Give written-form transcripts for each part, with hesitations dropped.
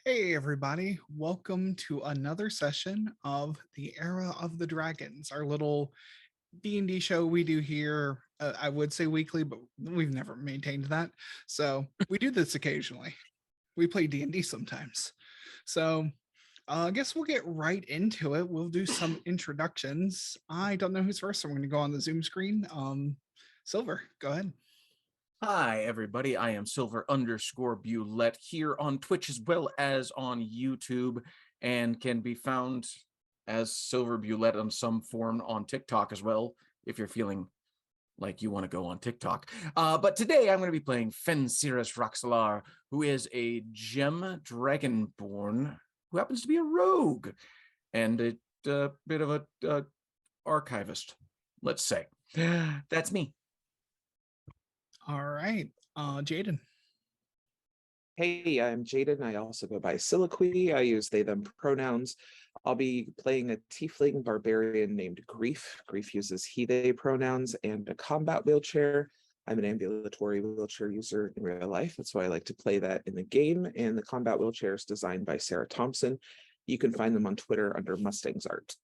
Hey everybody, welcome to another session of the Era of the Dragons, our little D&D show we do here. I would say weekly, but we've never maintained that. So we do this occasionally. We play D&D sometimes. So I guess we'll get right into it. We'll do some introductions. I don't know who's first. So I'm going to go on the Zoom screen. Silver, go ahead. Hi, everybody. I am Silver_Bulette here on Twitch as well as on YouTube, and can be found as Silver Bulette on some form on TikTok as well, if you're feeling like you want to go on TikTok. But today I'm going to be playing Fensiris Roxalar, who is a gem dragonborn who happens to be a rogue and a bit of a archivist, let's say. That's me. All right. Jaden. Hey, I'm Jaden. I also go by Soliloquy. I use they, them pronouns. I'll be playing a tiefling barbarian named Grief. Grief uses he, they pronouns and a combat wheelchair. I'm an ambulatory wheelchair user in real life. That's why I like to play that in the game. And the combat wheelchair is designed by Sarah Thompson. You can find them on Twitter under Mustang's Art.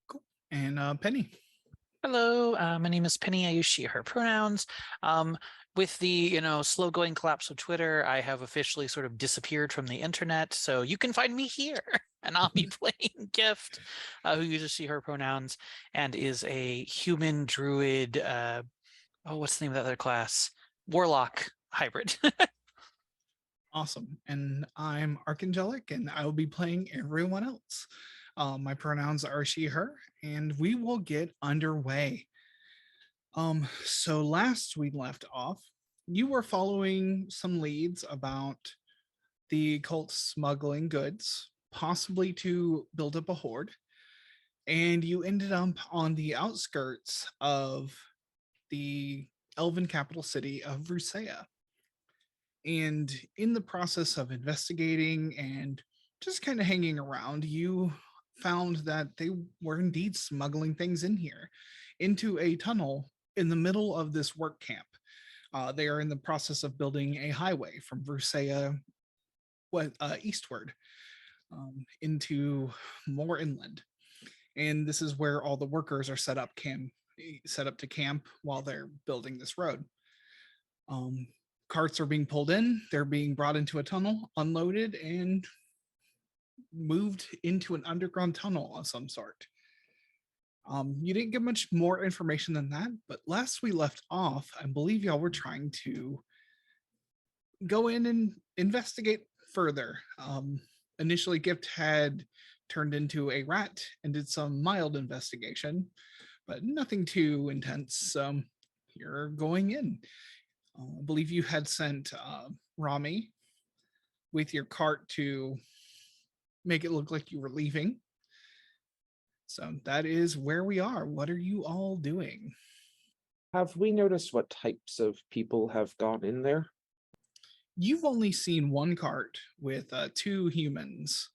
Cool. And Penny. Hello, my name is Penny. I use she, her pronouns. With the, slow going collapse of Twitter, I have officially sort of disappeared from the internet. So you can find me here and I'll be playing Gift, who uses she, her pronouns and is a human druid. What's the name of that other class? Warlock hybrid. Awesome. And I'm Archangelic, and I will be playing everyone else. My pronouns are she, her, and we will get underway. So last we left off, you were following some leads about the cult smuggling goods, possibly to build up a horde, and you ended up on the outskirts of the elven capital city of Rusea. And in the process of investigating and just kind of hanging around, you found that they were indeed smuggling things in here into a tunnel in the middle of this work camp. They are in the process of building a highway from Rusea eastward into more inland. And this is where all the workers are set up to camp while they're building this road. Carts are being pulled in, they're being brought into a tunnel, unloaded, and moved into an underground tunnel of some sort. You didn't get much more information than that, but last we left off, I believe y'all were trying to go in and investigate further. Initially, Gift had turned into a rat and did some mild investigation, but nothing too intense. You're going in. I believe you had sent Rami with your cart to make it look like you were leaving. So that is where we are. What are you all doing? Have we noticed what types of people have gone in there? You've only seen one cart with two humans.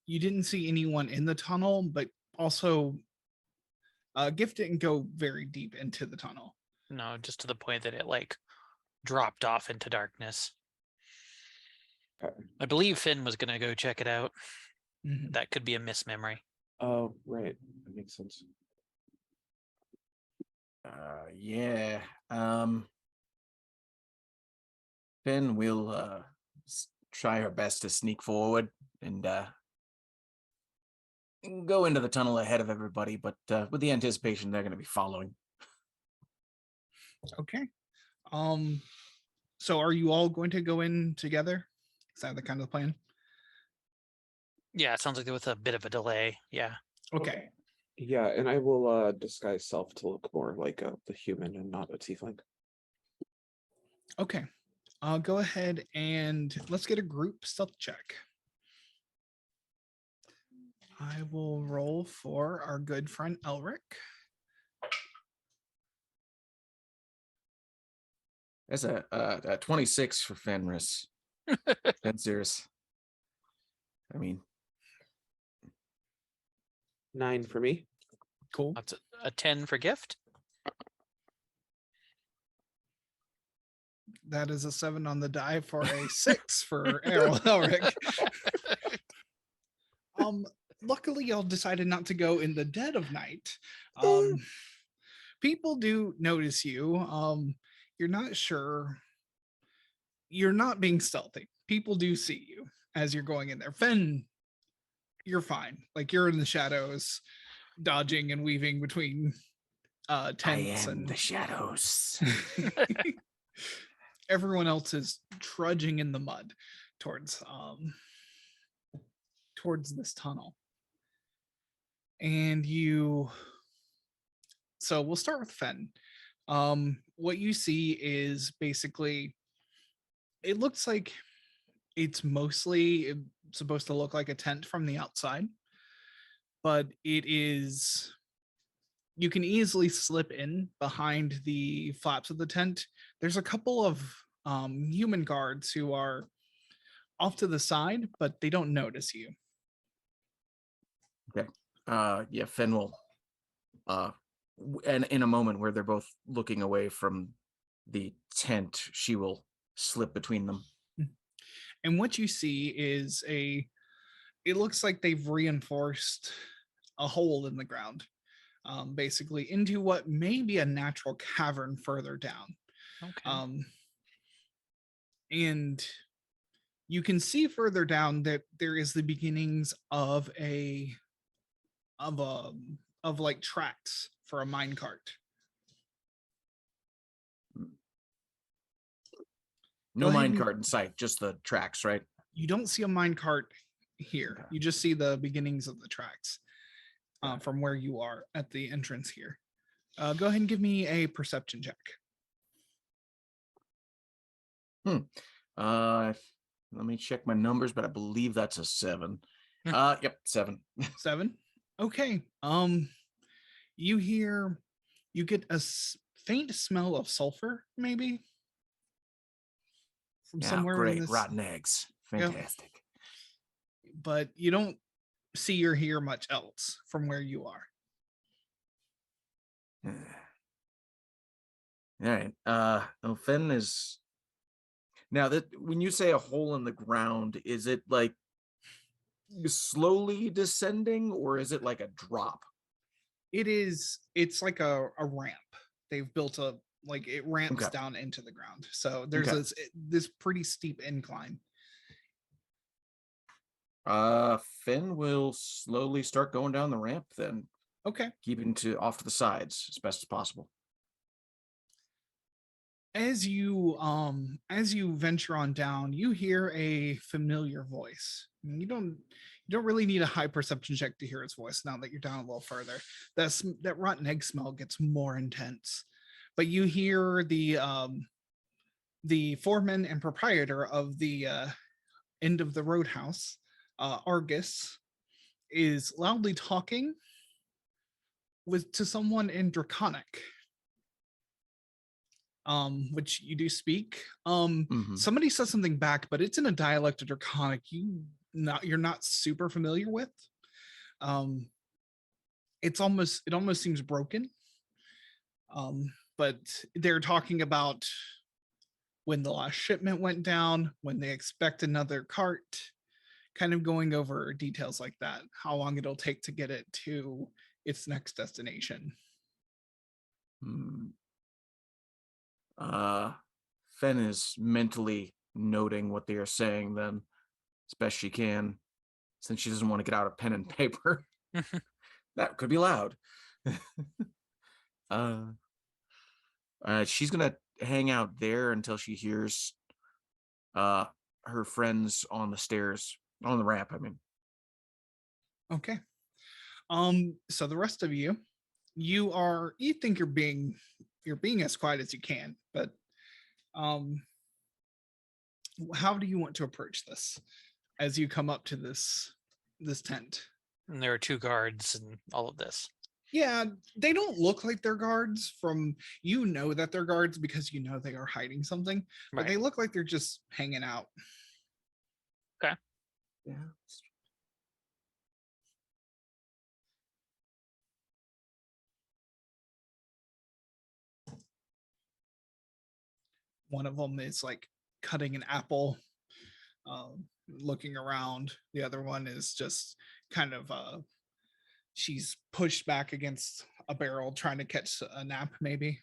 You didn't see anyone in the tunnel, but also Gift didn't go very deep into the tunnel. No, just to the point that it dropped off into darkness. Okay. I believe Finn was going to go check it out. Mhm. That could be a mismemory. Oh, right. That makes sense. Yeah. Finn will try her best to sneak forward and go into the tunnel ahead of everybody, but with the anticipation they're going to be following. Okay. So are you all going to go in together? Is that the kind of plan? Yeah, it sounds like there was a bit of a delay. Yeah. Okay. Yeah, and I will disguise self to look more like the human and not a tiefling. Okay. Go ahead and let's get a group stealth check. I will roll for our good friend Elric. That's a 26 for Fenris. Fenris. I mean, 9 for me. Cool. That's a 10 for Gift. That is a 7 on the die for a 6 for Errol Elric. Luckily, y'all decided not to go in the dead of night. People do notice you. You're not sure. You're not being stealthy. People do see you as you're going in there. Fen, you're fine. Like you're in the shadows, dodging and weaving between tents and the shadows. everyone else is trudging in the mud towards this tunnel. And so we'll start with Fen. What you see is basically, it looks like it's mostly supposed to look like a tent from the outside, but it is, you can easily slip in behind the flaps of the tent. There's a couple of human guards who are off to the side, but they don't notice you. Yeah, Fen will and in a moment where they're both looking away from the tent, she will slip between them. And what you see is it looks like they've reinforced a hole in the ground, basically into what may be a natural cavern further down. Okay. And you can see further down that there is the beginnings of like tracks for a minecart. No Go ahead and- minecart in sight, just the tracks, right? You don't see a minecart here. Okay. You just see the beginnings of the tracks Got it. from where you are at the entrance here. Go ahead and give me a perception check. Let me check my numbers, but I believe that's a 7. Yep, 7. 7. Okay. You get a faint smell of sulfur, maybe from Yeah, somewhere in great. this, Rotten eggs. Fantastic. but you don't see or hear much else from where you are. All right. Fen is now that when you say a hole in the ground, is it like slowly descending or is it like a drop? It's like a ramp. They've built it ramps Okay. down into the ground. So there's Okay. this pretty steep incline. Fen will slowly start going down the ramp then, Okay. keeping off to the sides as best as possible. As you venture on down, you hear a familiar voice. You don't really need a high perception check to hear its voice now that you're down a little further. That rotten egg smell gets more intense. But you hear the foreman and proprietor of the end of the roadhouse, Argus, is loudly talking to someone in Draconic. Which you do speak. Mhm. Somebody says something back, but it's in a dialect of Draconic you're not super familiar with. It almost seems broken. But they're talking about when the last shipment went down, when they expect another cart, kind of going over details like that, how long it'll take to get it to its next destination. Hmm. Fen is mentally noting what they are saying then as best she can, since she doesn't want to get out a pen and paper. That could be loud. She's gonna hang out there until she hears her friends on the stairs, on the ramp, I mean. Okay. So the rest of you think you're being as quiet as you can, but how do you want to approach this as you come up to this tent? And there are 2 guards and all of this. Yeah, they don't look like they're guards that they're guards because they are hiding something, but Right. they look like they're just hanging out. Yeah. One of them is like cutting an apple, looking around. The other one is just kind of she's pushed back against a barrel trying to catch a nap, maybe.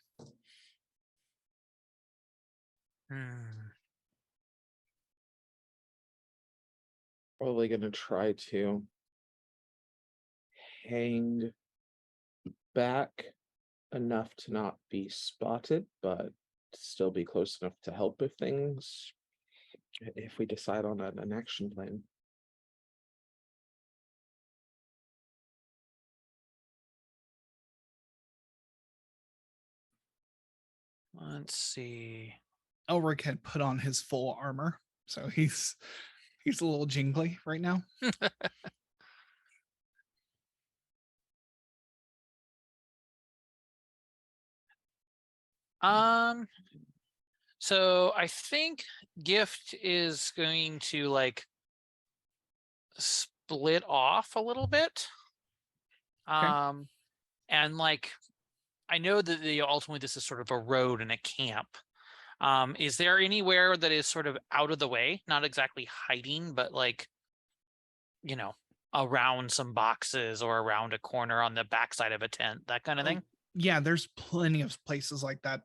Hmm. Probably gonna try to hang back enough to not be spotted, but still be close enough to help if we decide on an action plan. Let's see. Elric had put on his full armor, so he's a little jingly right now. So I think Gift is going to like split off a little bit. And like I know that ultimately this is sort of a road and a camp. Is there anywhere that is sort of out of the way, not exactly hiding, but like, you know, around some boxes or around a corner on the backside of a tent, that kind of thing? Yeah, there's plenty of places like that.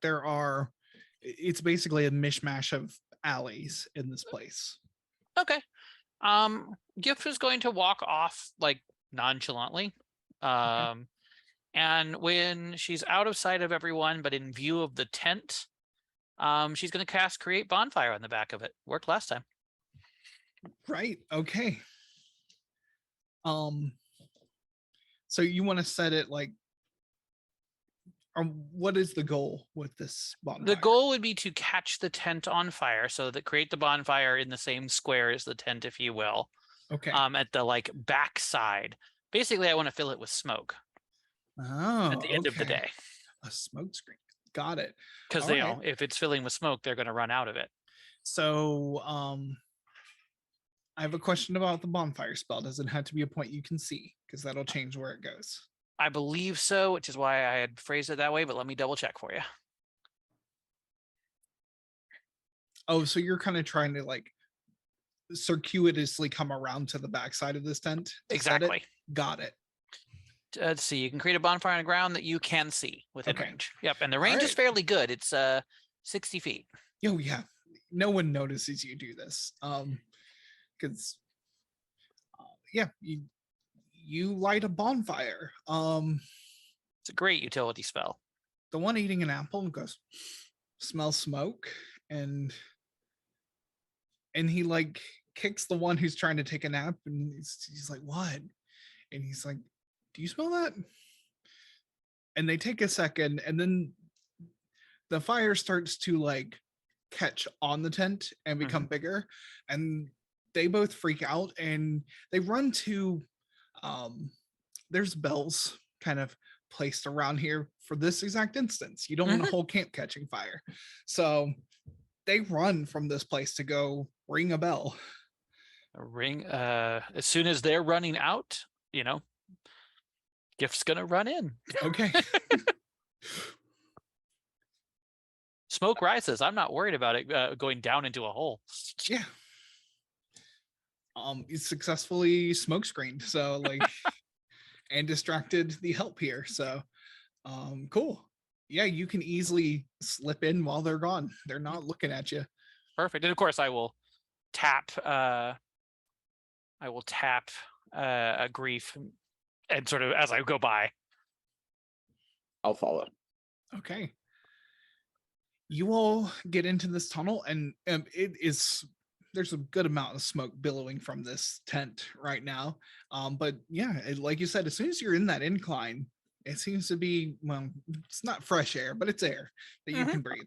It's basically a mishmash of alleys in this place. Okay. Gift is going to walk off like nonchalantly. And when she's out of sight of everyone, but in view of the tent, she's going to cast Create Bonfire on the back of it. Worked last time. Right. Okay. So you want to set it like, or what is the goal with this bonfire? The goal would be to catch the tent on fire, so that create the bonfire in the same square as the tent, if you will. Okay. At the like back side. Basically, I want to fill it with smoke. Oh, at the end of the day. A smoke screen. Got it. Because you know, if it's filling with smoke, they're going to run out of it. So, I have a question about the bonfire spell. Does it have to be a point you can see? Because that'll change where it goes. I believe so, which is why I had phrased it that way, but let me double check for you. Oh, so you're kind of trying to like circuitously come around to the backside of this tent? Exactly. Got it. Let's see, you can create a bonfire on the ground that you can see within range. Yep, and the range is fairly good. It's 60 feet. Oh yeah, no one notices you do this. Because yeah, you light a bonfire. It's a great utility spell. The one eating an apple goes, smells smoke, and he like kicks the one who's trying to take a nap, and he's like, what? And he's like, do you smell that? And they take a second, and then the fire starts to like catch on the tent and become bigger, and they both freak out and they run to there's bells kind of placed around here for this exact instance. You don't want a whole camp catching fire, so they run from this place to go ring a bell. As soon as they're running out, you know, Gift's gonna run in. Okay. Smoke rises. I'm not worried about it going down into a hole. Yeah. It's successfully smoke screened, so like and distracted the help here. So cool. Yeah, you can easily slip in while they're gone. They're not looking at you. Perfect. And of course I will tap a Grief and sort of as I go by. I'll follow. Okay. You all get into this tunnel, and there's a good amount of smoke billowing from this tent right now. But yeah, like you said, as soon as you're in that incline, it seems to be, well, it's not fresh air, but it's air that you can breathe.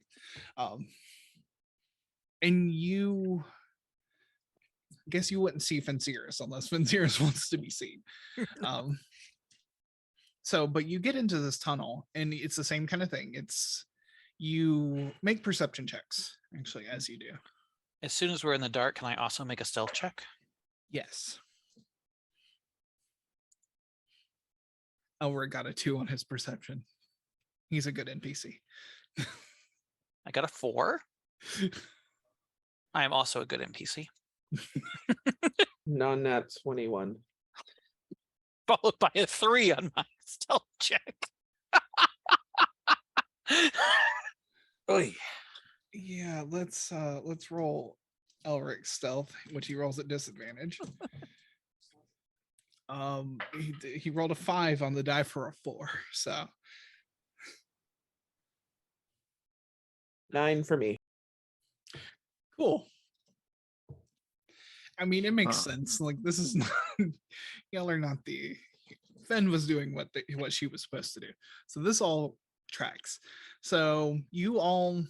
And you guess you wouldn't see Fenceris unless Fenceris wants to be seen. But you get into this tunnel, and it's the same kind of thing. You make perception checks, actually, as you do. As soon as we're in the dark, can I also make a stealth check? Yes. Elric got a 2 on his perception. He's a good NPC. I got a 4. I am also a good NPC. Non-nat 21. Followed by a 3 on my stealth check. Oy. Yeah, let's roll Elric's stealth, which he rolls at disadvantage. He rolled a 5 on the die for a 4, so 9 for me. cool. I mean, it makes Huh. sense. Like, this is not y'all are not the Fen was doing what she was supposed to do. So this all tracks. So you all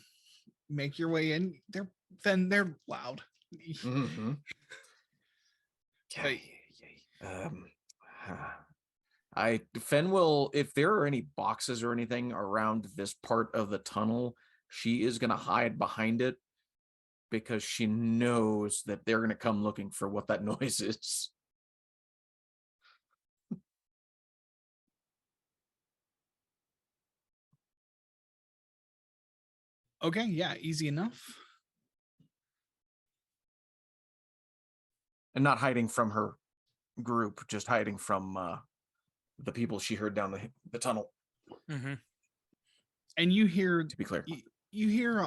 make your way in. They're loud. Mm-hmm. But- Fen will, if there are any boxes or anything around this part of the tunnel, she is gonna hide behind it because she knows that they're gonna come looking for what that noise is. Okay, yeah, easy enough. And not hiding from her group, just hiding from the people she heard down the tunnel, Mm-hmm. And you hear to be clear. you hear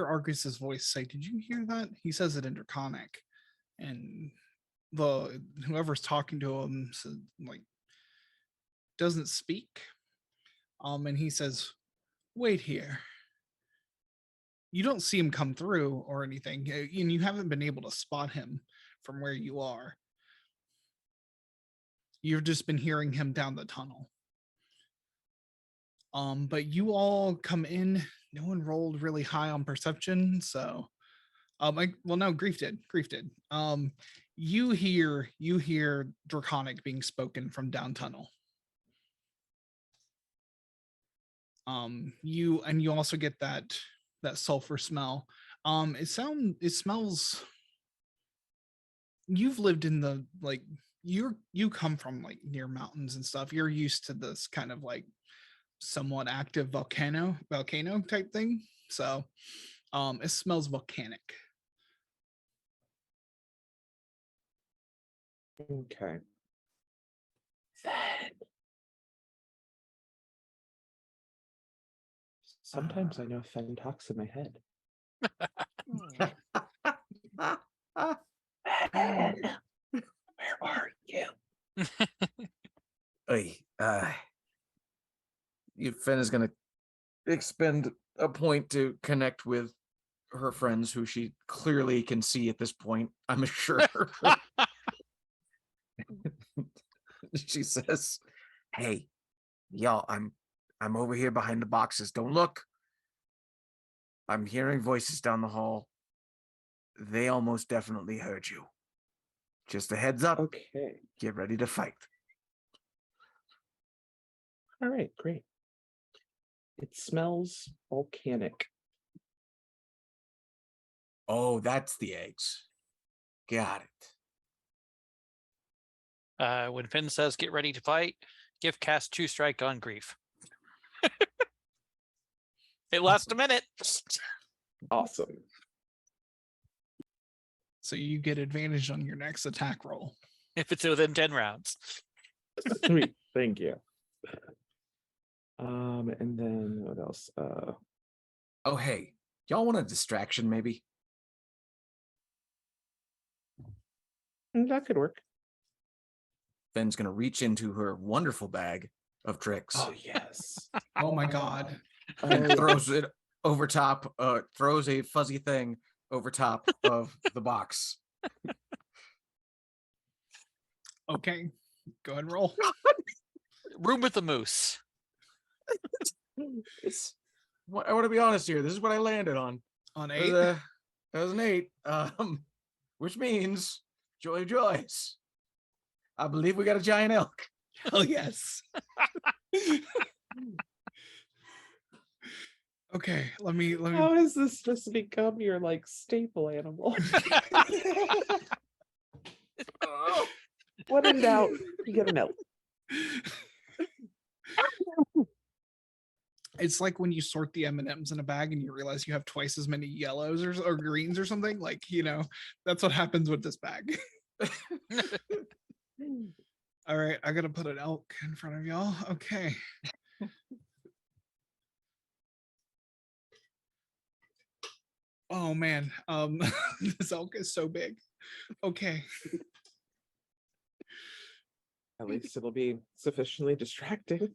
Argus's voice say, "Did you hear that?" He says it in Draconic, and the whoever's talking to him like doesn't speak. And he says, "Wait here." You don't see him come through or anything, and you haven't been able to spot him from where you are. You've just been hearing him down the tunnel. But you all come in. No one rolled really high on perception, so no, Grief did. You hear Draconic being spoken from down tunnel. You also get that sulfur smell. It smells. You've lived in the like you come from like near mountains and stuff. You're used to this kind of like somewhat active volcano type thing. So it smells volcanic. Okay. Sometimes I know Fen talks in my head. Fen, where are you? Fen is gonna expend a point to connect with her friends, who she clearly can see at this point, I'm sure. She says, "Hey, y'all, I'm over here behind the boxes. Don't look. I'm hearing voices down the hall. They almost definitely heard you. Just a heads up. Okay. Get ready to fight." All right, great. It smells volcanic. Oh, that's the eggs. Got it. When Finn says get ready to fight, give cast 2 strike on Grief. It lasts a minute. Awesome. So you get advantage on your next attack roll. If it's within 10 rounds. Sweet. Thank you. And then what else? Oh, hey, y'all want a distraction maybe? That could work. Fenn's gonna reach into her wonderful bag of tricks Oh yes. Oh my god. and Oh, throws it over top, throws a fuzzy thing over top of the box. Okay, go ahead and roll. Room with the moose. It's, I want to be honest here. This is what I landed on. On It was 8. that was an 8, which means joy of joys. I believe we got a giant elk. Hell yes. Okay, let me how has this just become your like staple animal? When in doubt, you get an elk. It's like when you sort the M&Ms in a bag and you realize you have twice as many yellows or greens or something. Like, that's what happens with this bag. All right, I gotta put an elk in front of y'all. Okay. Oh man, this elk is so big. Okay. At least it'll be sufficiently distracting.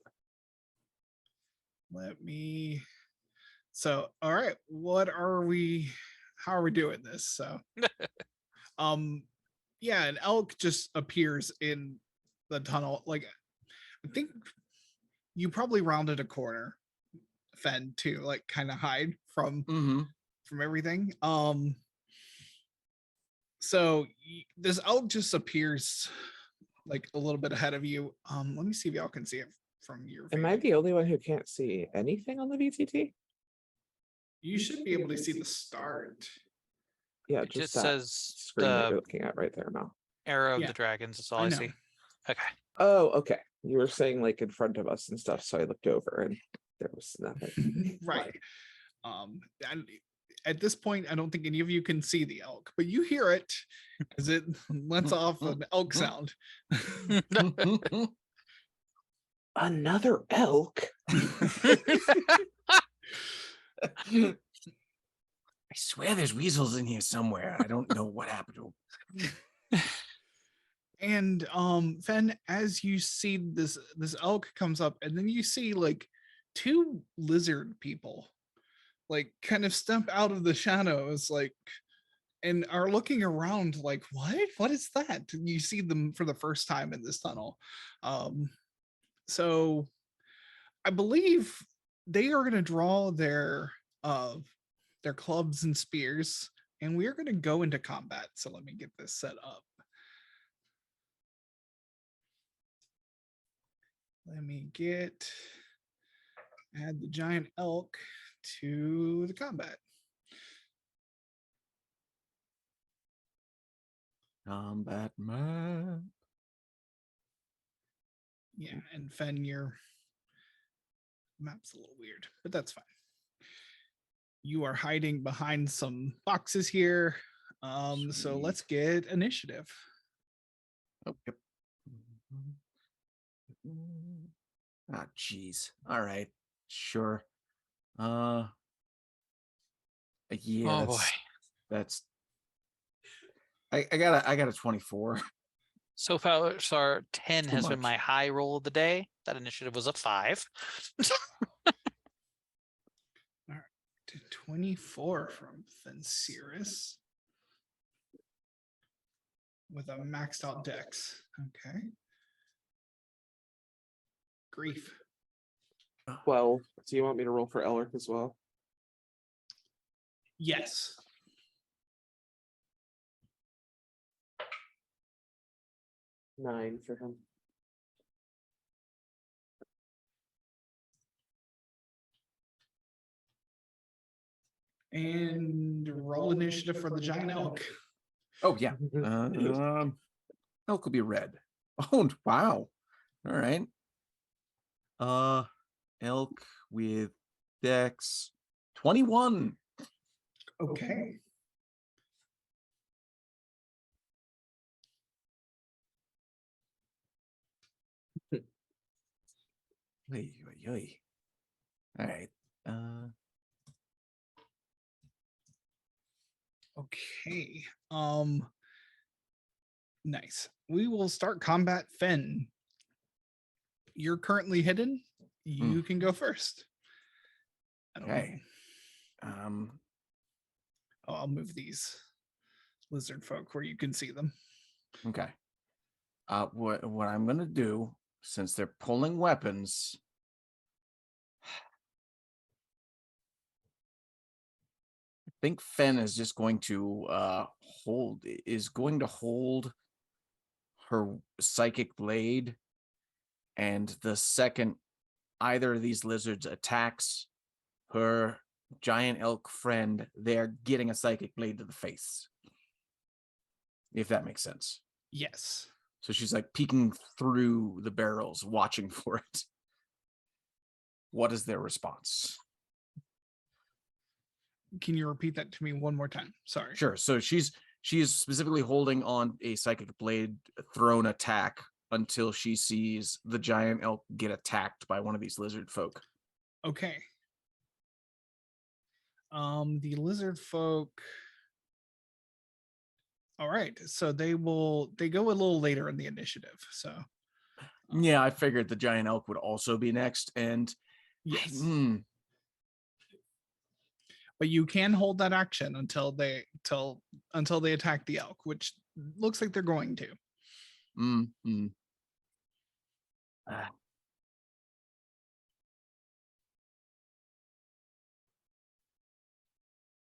Let me. So, all right, how are we doing this? So, yeah, an elk just appears in the tunnel. Like, I think you probably rounded a corner, Fen, to like kind of hide from everything. So this elk just appears like a little bit ahead of you. Let me see if y'all can see it from your Am I vantage. the only one who can't see anything on the VTT? You should be able to see the start. Yeah, It just just that says screen that the you're looking at right there now. arrow of Yeah, the dragons. That's all I I know. see. Okay. Oh, okay. You were saying like in front of us and stuff, so I looked over and there was nothing. Right. And at this point, I don't think any of you can see the elk, but you hear it as it lets off an elk sound. Another elk? I swear there's weasels in here somewhere. I don't know what happened to them. And Fen, as you see this elk comes up, and then you see like two lizard people like kind of step out of the shadows, like, and are looking around like, what is that? And you see them for the first time in this tunnel. So I believe they are going to draw their clubs and spears, and we are going to go into combat. So let me get this set up. Let me add the giant elk to the combat. Combat map. Yeah, and Fen, your map's a little weird, but that's fine. You are hiding behind some boxes here. So let's get initiative. Oh, yep. Ah, jeez. All right. Sure. Yeah, Oh boy. that's I got a 24. So far, 10 Too has been much. my high roll of the day. That initiative was a 5. To 24 from Fenceris with a maxed out dex. Okay. Grief. Well, do you want me to roll for Elric as well? Yes. Nine for him. And roll initiative for the giant elk. Oh yeah. Elk will be red. Oh wow. All right. Elk with dex 21. Okay. All right. Okay. Nice. We will start combat. Fen, you're currently hidden. You can go first. I don't Okay. know. Oh, I'll move these lizard folk where you can see them. Okay. What I'm gonna do, since they're pulling weapons, I think Fen is just going to hold her psychic blade, and the second either of these lizards attacks her giant elk friend, they're getting a psychic blade to the face. If that makes sense. Yes. So she's like peeking through the barrels, watching for it. what is their response? Can you repeat that to me one more time? Sorry. Sure. So she is specifically holding on a psychic blade thrown attack until she sees the giant elk get attacked by one of these lizard folk. Okay. The lizard folk. All right. So they go a little later in the initiative. So Yeah, I figured the giant elk would also be next. And yes. But you can hold that action until they attack the elk, which looks like they're going to.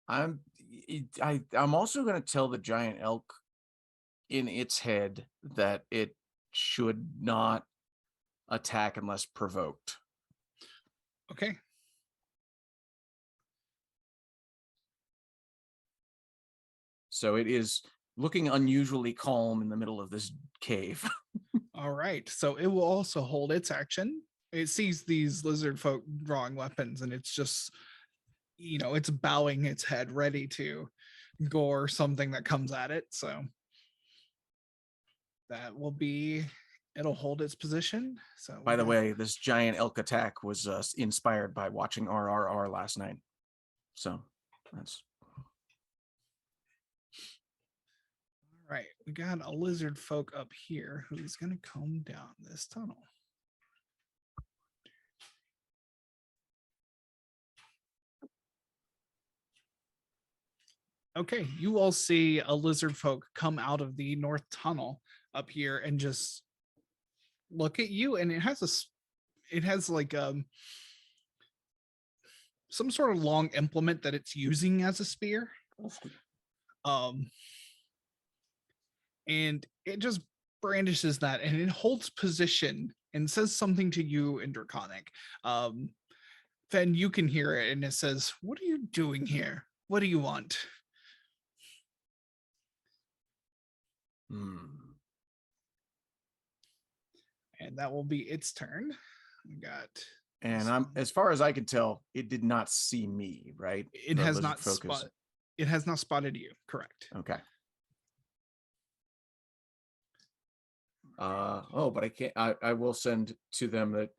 I'm also going to tell the giant elk in its head that it should not attack unless provoked. Okay. So it is looking unusually calm in the middle of this cave. All right. So it will also hold its action. It sees these lizard folk drawing weapons, and it's just, it's bowing its head, ready to gore something that comes at it. So that will be, it'll hold its position. So by the way, this giant elk attack was inspired by watching RRR last night. So that's all right. We got a lizard folk up here who's going to come down this tunnel. Okay, you all see a lizard folk come out of the north tunnel up here and just look at you, and it has like some sort of long implement that it's using as a spear. And it just brandishes that, and it holds position and says something to you in Draconic. Then you can hear it, and it says, "What are you doing here? What do you want?" And that will be its turn. We got. And as far as I can tell, it did not see me, right? It has not spotted. It has not spotted you. Correct. Okay. But I can't. I will send to them that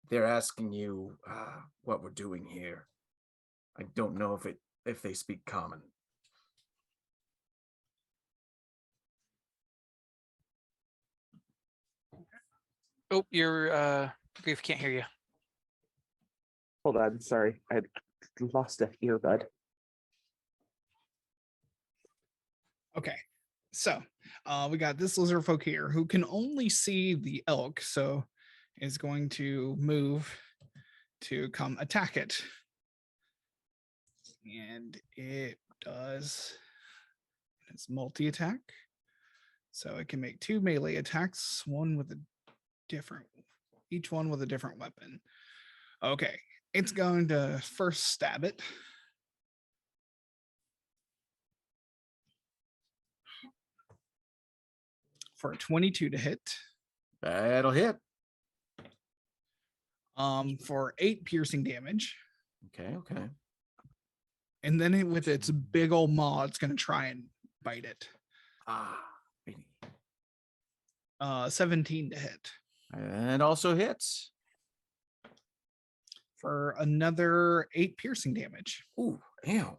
they're asking you what we're doing here. I don't know if they speak common. Oh, your Grief can't hear you. Hold on, sorry, I lost an earbud. Okay, so we got this lizard folk here who can only see the elk, so is going to move to come attack it. And it does, it's multi-attack. So it can make 2 melee attacks, each one with a different weapon. Okay, it's going to first stab it. For a 22 to hit. That'll hit. For 8 piercing damage. Okay. And then with its big old maw, it's going to try and bite it. 17 to hit. And also hits. For another 8 piercing damage. Ooh, ew.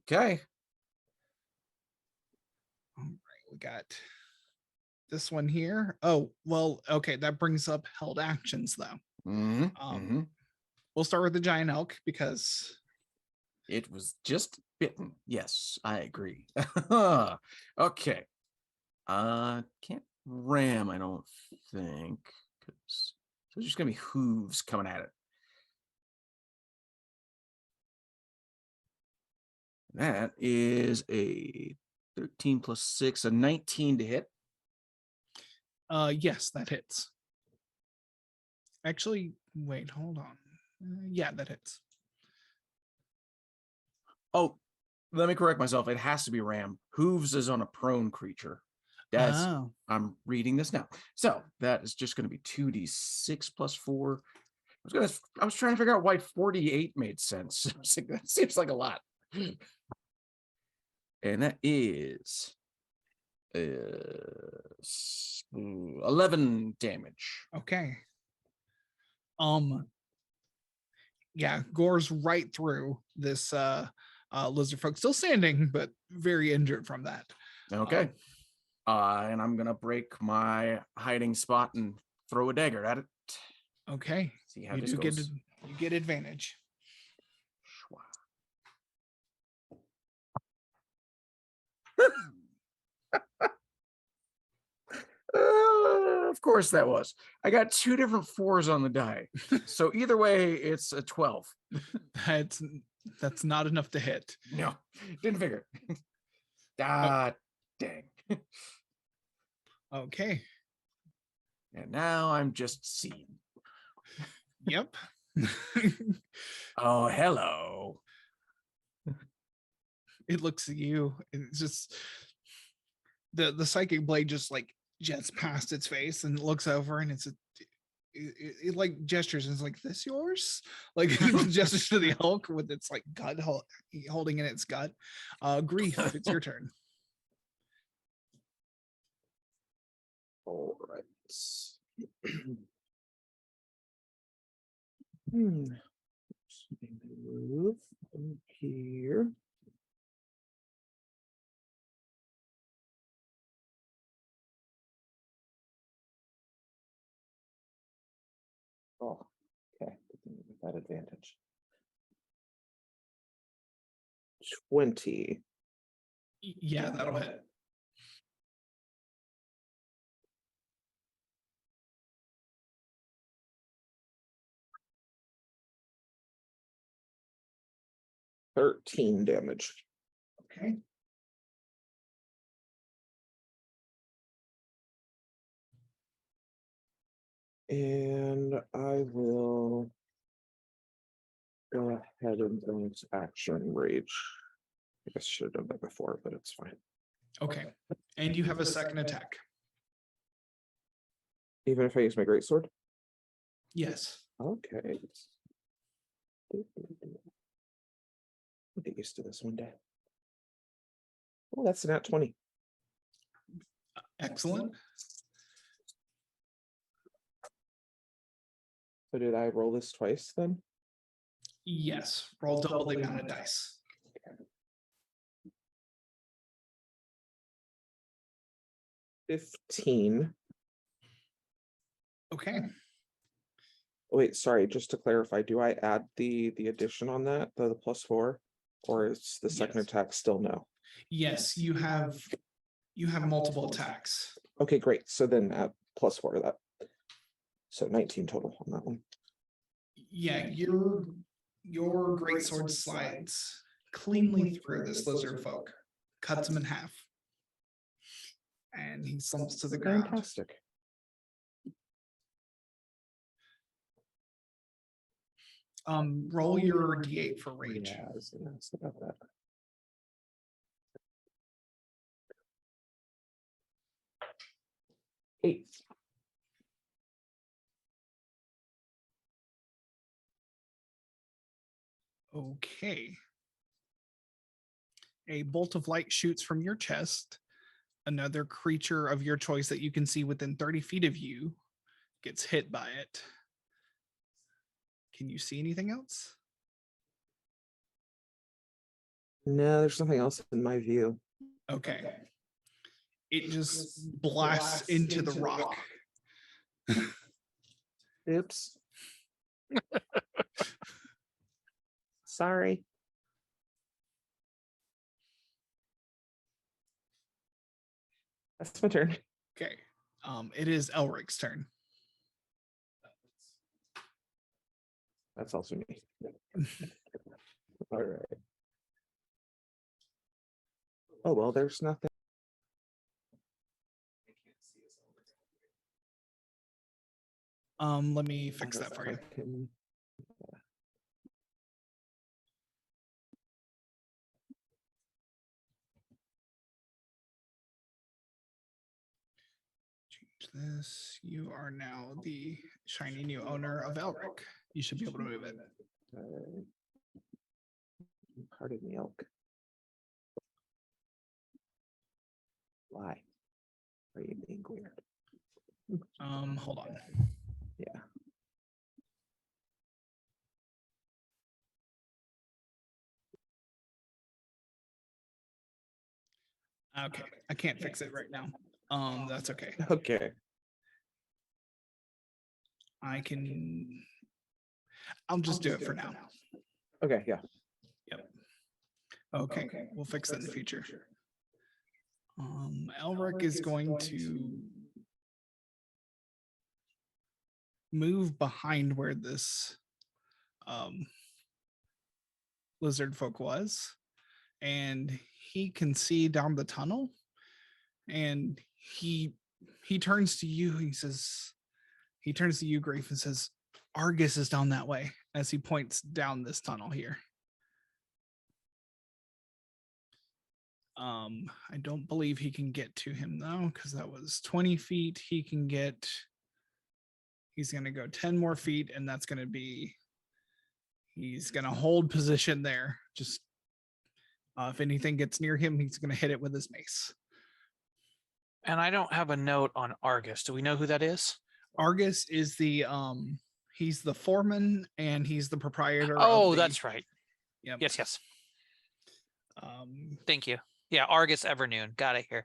Okay. All right, we got this one here. Oh, well, okay, that brings up held actions though. We'll start with the giant elk because it was just bitten. Yes, I agree. Okay. Can't ram, I don't think, because there's just gonna be hooves coming at it. That is a 13 plus 6, a 19 to hit. Yes, that hits. Actually, wait, hold on. Yeah, that hits. Oh, let me correct myself. It has to be ram. Hooves is on a prone creature. As Oh, I'm reading this now. So that is just going to be 2d6 plus 4. I was trying to figure out why 48 made sense. I was like, that seems like a lot. And that is 11 damage. okay. Yeah, gores right through this lizard folk, still standing, but very injured from that. Okay. And I'm gonna break my hiding spot and throw a dagger at it. Okay. See how You this do get goes. you get advantage. Of course that was. I got 2 different 4s on the die. So either way, it's a 12. That's not enough to hit. No, didn't figure. Ah, dang. Okay. And now I'm just seen. Yep. Oh, hello. It looks at you. And it's just the psychic blade just like jets past its face and looks over and it like gestures and it's like, this yours? Like gestures to the elk with its like gut holding in its gut. Grief, it's your turn. All right. Hmm. Move in here. Oh, okay. With that advantage. 20. Yeah, that'll hit. $13 damage. Okay. And I will go ahead and bonus action rage. I guess I should have done that before, but it's fine. Okay. And you have a second attack. Even if I use my greatsword? Yes. Okay. We'll get used to this one day. Oh, that's a nat 20. Excellent. So did I roll this twice then? Yes. Roll double the amount of dice. 15. Okay. Wait, sorry, just to clarify, do I add the addition on that, the +4? Or is the second Yes. attack still no? Yes, you have multiple attacks. Okay, great. So then at +4 that. So 19 total on that one. Yeah, your greatsword slides cleanly through this lizard folk, cuts him in half, and he slumps to the ground. Fantastic. Roll your d8 for rage. Yeah, I was gonna ask about that. Eight. Okay. A bolt of light shoots from your chest. Another creature of your choice that you can see within 30 feet of you gets hit by it. Can you see anything else? No, there's nothing else in my view. Okay. It just blasts into the rock. Oops. Sorry. That's my turn. Okay. It is Elric's turn. That's also me. All right. Oh, well, there's nothing. Let me fix that for you. I can- this. You are now the shiny new owner of Elric. You should be able to move it. Pardon the elk. Why are you being weird? Hold on. Yeah. Okay, I can't fix it right now. That's okay. Okay. I'll just do it for now. Okay. Yeah. Okay, we'll fix it in the future. Elric is going to move behind where this lizard folk was, and he can see down the tunnel, and he turns to you. He turns to you, Grief, and says, Argus is down that way, as he points down this tunnel here. I don't believe he can get to him though, because that was 20 feet. He's going to go 10 more feet, and that's going to be, he's going to hold position there. Just if anything gets near him, he's going to hit it with his mace. And I don't have a note on Argus. Do we know who that is? Argus is he's the foreman, and he's the proprietor. Oh, that's right. Yep. Yes. Thank you. Yeah, Argus Evernoon. Got it here.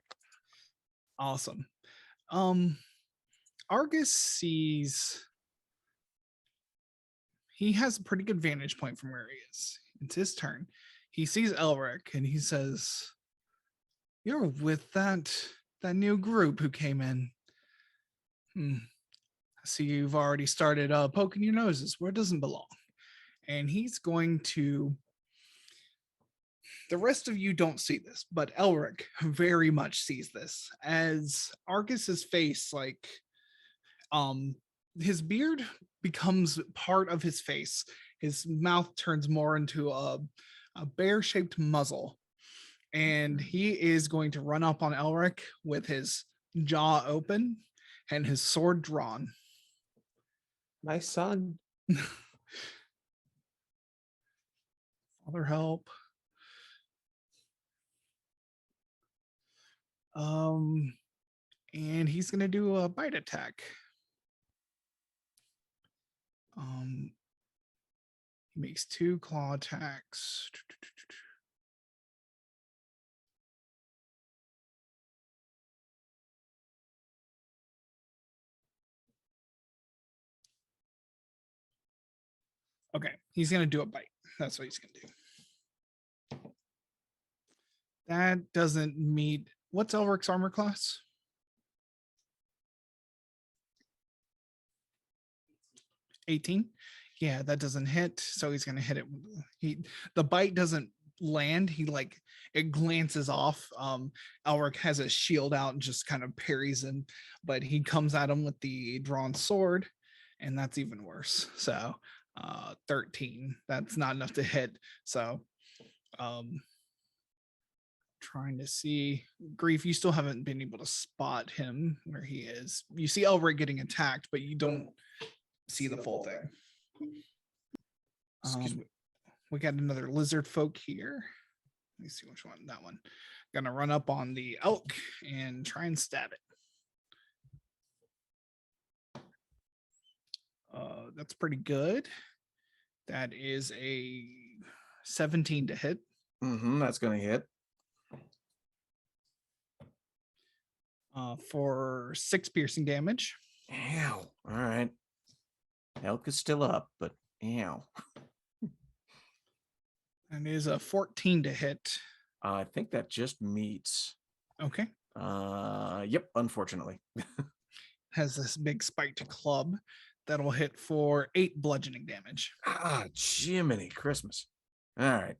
Awesome. Argus sees, he has a pretty good vantage point from where he is. It's his turn. He sees Elric, and he says, you're with that new group who came in. I see you've already started poking your noses where it doesn't belong. And he's going to, the rest of you don't see this, but Elric very much sees this, as Argus's face, like, his beard becomes part of his face. His mouth turns more into a bear-shaped muzzle, and he is going to run up on Elric with his jaw open and his sword drawn. My son. Father, help. And he's gonna do a bite attack. He makes 2 claw attacks. Okay, he's gonna do a bite. That's what he's gonna do. That doesn't meet. What's Elric's armor class? 18. Yeah, that doesn't hit. So he's gonna hit it. The bite doesn't land. It glances off. Elric has his shield out and just kind of parries him, but he comes at him with the drawn sword, and that's even worse. So 13. That's not enough to hit. So trying to see, Grief, you still haven't been able to spot him where he is. You see Elric getting attacked, but you don't see the full thing. We got another lizard folk here. Let me see which one. That one. Gonna run up on the elk and try and stab it. That's pretty good. That is a 17 to hit. That's gonna hit. For 6 piercing damage. Ow. All right. Elk is still up, but ow. And is a 14 to hit. I think that just meets. Okay. Yep, unfortunately. Has this big spiked club that'll hit for 8 bludgeoning damage. Ah, Jiminy Christmas. All right.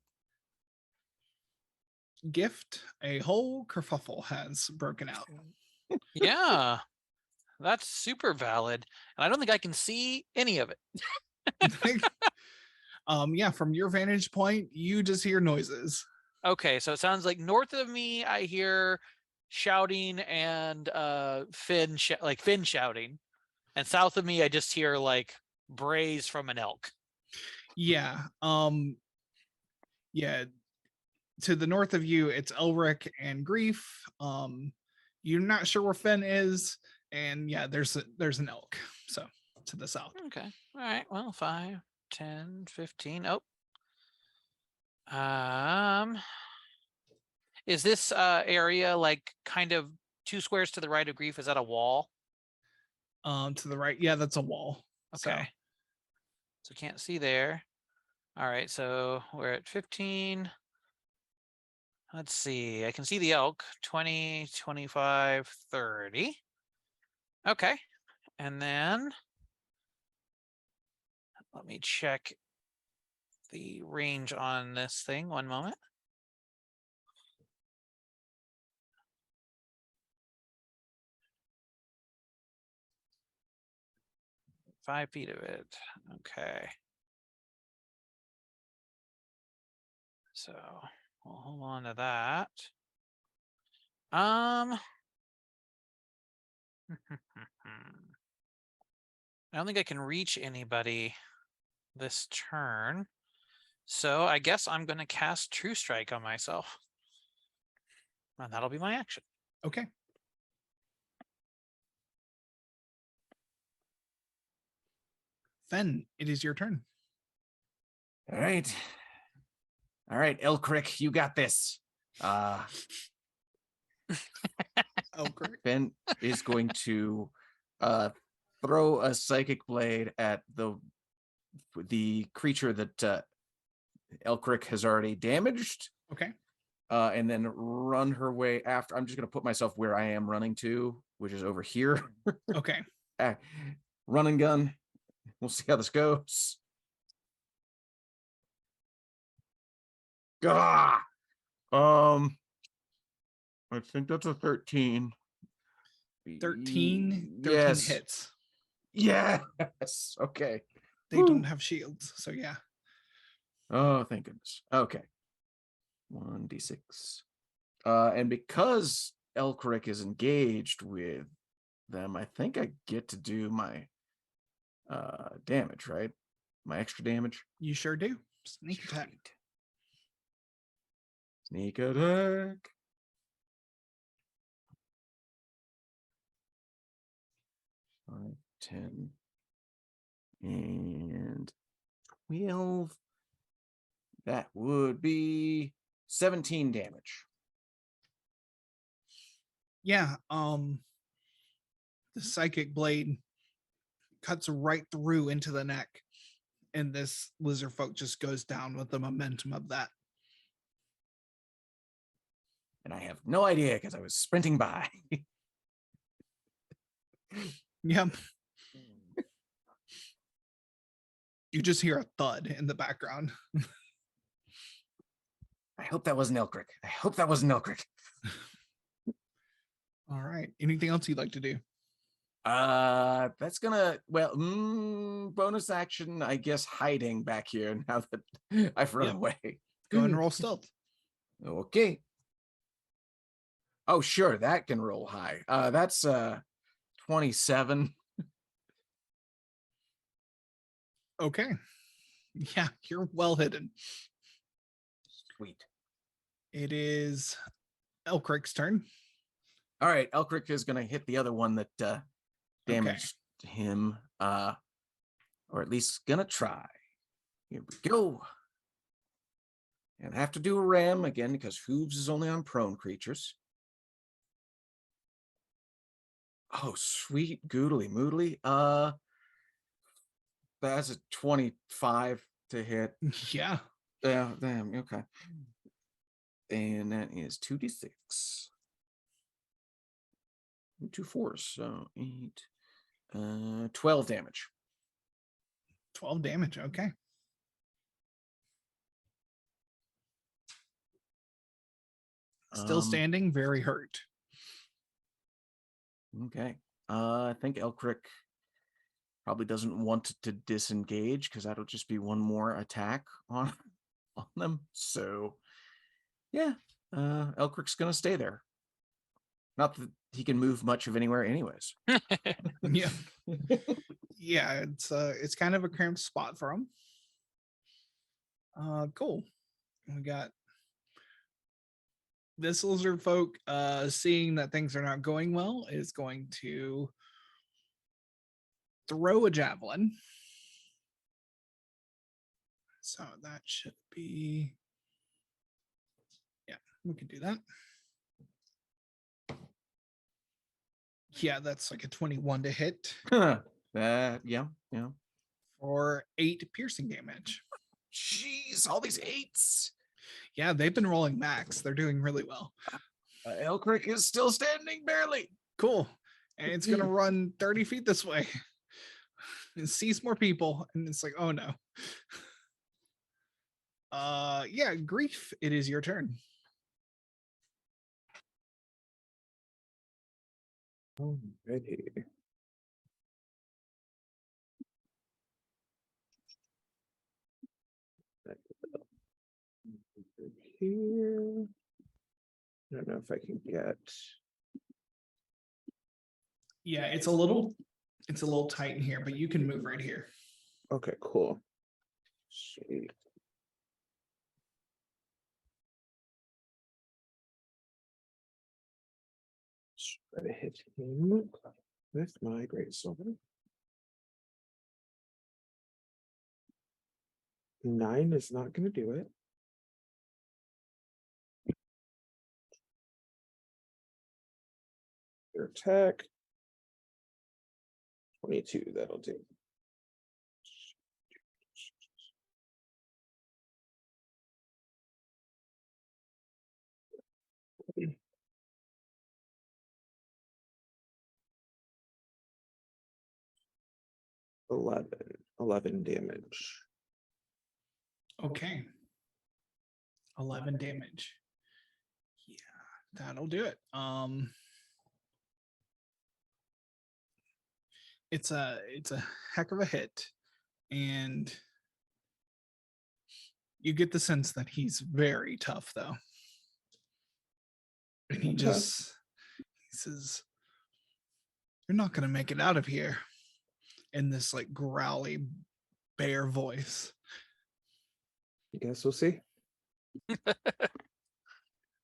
Gift, a whole kerfuffle has broken out. Yeah, that's super valid. And I don't think I can see any of it. Yeah, from your vantage point, you just hear noises. Okay, so it sounds like north of me, I hear shouting and Finn Finn shouting, and south of me I just hear like brays from an elk. Yeah. Yeah. To the north of you, it's Elric and Grief. You're not sure where Finn is, and yeah, there's an elk. So to the south. Okay. All right. Well, 5, 10, 15. Oh. Is this area like kind of 2 squares to the right of Grief? Is that a wall? To the right, yeah, that's a wall. Okay. So can't see there. All right, so we're at 15. Let's see. I can see the elk. 20, 25, 30. Okay. And then let me check the range on this thing. One moment. 5 feet of it. Okay. So we'll hold on to that. I don't think I can reach anybody this turn. So I guess I'm going to cast True Strike on myself. And that'll be my action. Okay. Fen, it is your turn. All right. All right, Elcric, you got this. Oh, great. Ben is going to throw a psychic blade at the creature that Elcric has already damaged. Okay. And then run her way after. I'm just going to put myself where I am running to, which is over here. Okay. Run and gun. We'll see how this goes. Ah! I think that's a 13. 13 Yes. hits. Yes. Okay. They don't have shields, so yeah. Oh, thank goodness. Okay. 1d6. And because Elcric is engaged with them, I think I get to do my damage, right? My extra damage. You sure do. Sneak attack. Sneak attack. 5, 10, and 12. That would be 17 damage. Yeah. The psychic blade cuts right through into the neck, and this lizard folk just goes down with the momentum of that. And I have no idea because I was sprinting by. Yep. You just hear a thud in the background. I hope that wasn't Elcric. I hope that wasn't Elcric. All right. Anything else you'd like to do? That's gonna, well, bonus action, I guess, hiding back here now that I've run away. Go and roll stealth. Okay. Oh, sure, that can roll high. That's 27. Okay. Yeah, you're well hidden. Sweet. It is Elkric's turn. All right, Elcric is gonna hit the other one that damaged him, or at least gonna try. Here we go. And I have to do a ram again because hooves is only on prone creatures. Oh, sweet goodly moodly. That's a 25 to hit. Yeah. Yeah, damn, okay. And that is 2d6. 2 4s, so 8, 12 damage. 12 damage. Okay. Still standing, very hurt. Okay. I think Elcric probably doesn't want to disengage because that'll just be one more attack on them. So yeah, Elcric's gonna stay there. Not that he can move much of anywhere, anyways. Yeah. Yeah, it's kind of a cramped spot for him. Cool. We got this lizard folk seeing that things are not going well is going to throw a javelin. So that should be, yeah, we can do that. Yeah, that's like a 21 to hit That, yeah. for 8 piercing damage. Jeez, all these 8s. Yeah, they've been rolling max. They're doing really well. Elcric is still standing barely. Cool. And it's gonna run 30 feet this way. It sees more people, and it's like, oh no. Yeah, Grief, it is your turn. Alrighty. Here. I don't know if I can get. Yeah, it's a little tight in here, but you can move right here. Okay, cool. Sweet. Try to hit him with my great sword. 9 is not going to do it. Your attack. 22, that'll do. Eleven damage. Okay. 11 damage. Yeah, that'll do it. It's a heck of a hit, and you get the sense that he's very tough though. And he says, "You're not gonna make it out of here," in this like growly bear voice. I guess we'll see.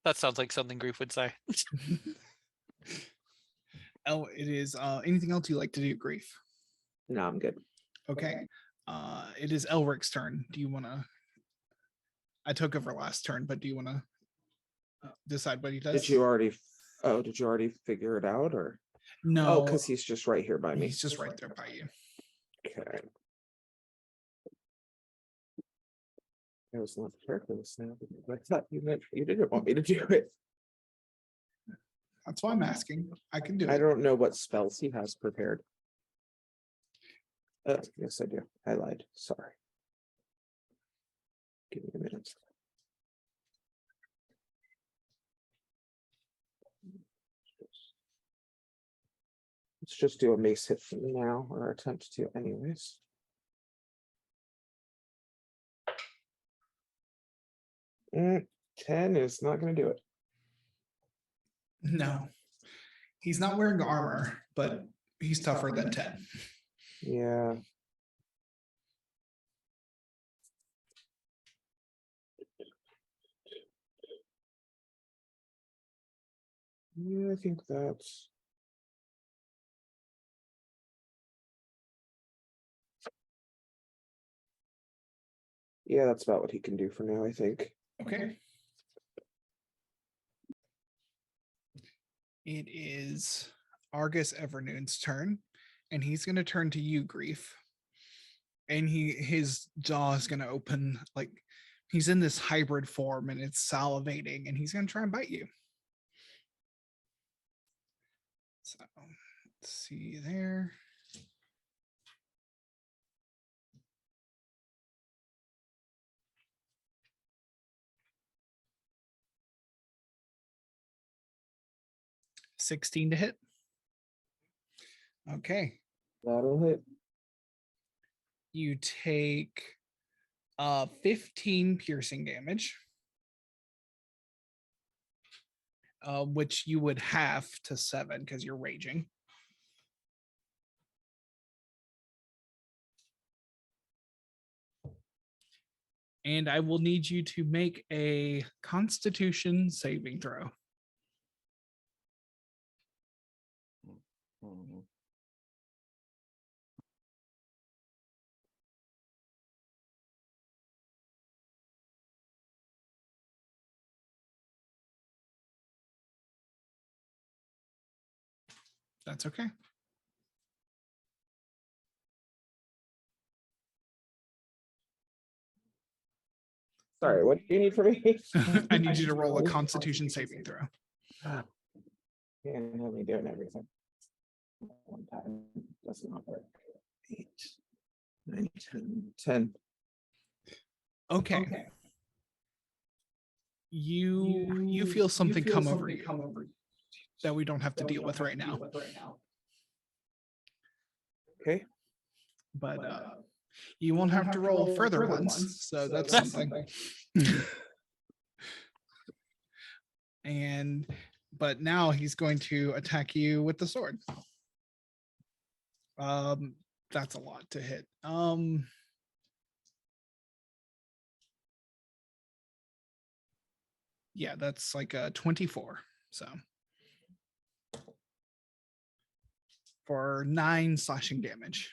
That sounds like something Grief would say. Oh, it is anything else you like to do, Grief? No, I'm good. Okay. It is Elric's turn. Do you want to? I took over last turn, but do you want to decide what he does? Did you already figure it out, or? No, Oh, because he's just right here by me. he's just right there by you. Okay. I was not prepared for this now. I thought you didn't want me to do it. That's why I'm asking. I can do I it. don't know what spells he has prepared. Yes, I do. I lied. Sorry. Give me a minute. Let's just do a mace hit for now, or attempt to anyways. Mm, 10 is not going to do it. No, he's not wearing armor, but he's tougher than 10. Yeah. Yeah, I think that's. Yeah, that's about what he can do for now, I think. Okay. It is Argus Evernoon's turn, and he's going to turn to you, Grief. And his jaw is going to open, like he's in this hybrid form, and it's salivating, and he's going to try and bite you. So let's see there. $16 to hit. Okay. That'll hit. You take 15 piercing damage. which you would have to 7 because you're raging. And I will need you to make a Constitution saving throw. Mhm. That's okay. Sorry, what do you need from me? I need you to roll a Constitution saving throw. Can't have me doing everything. One time does not work. 8, 9, 10. Okay. You feel something come over you that we don't have to deal with right now. Okay. But you won't have to roll further ones, so that's something. But now he's going to attack you with the sword. That's a lot to hit. Yeah, that's like a 24. So for 9 slashing damage.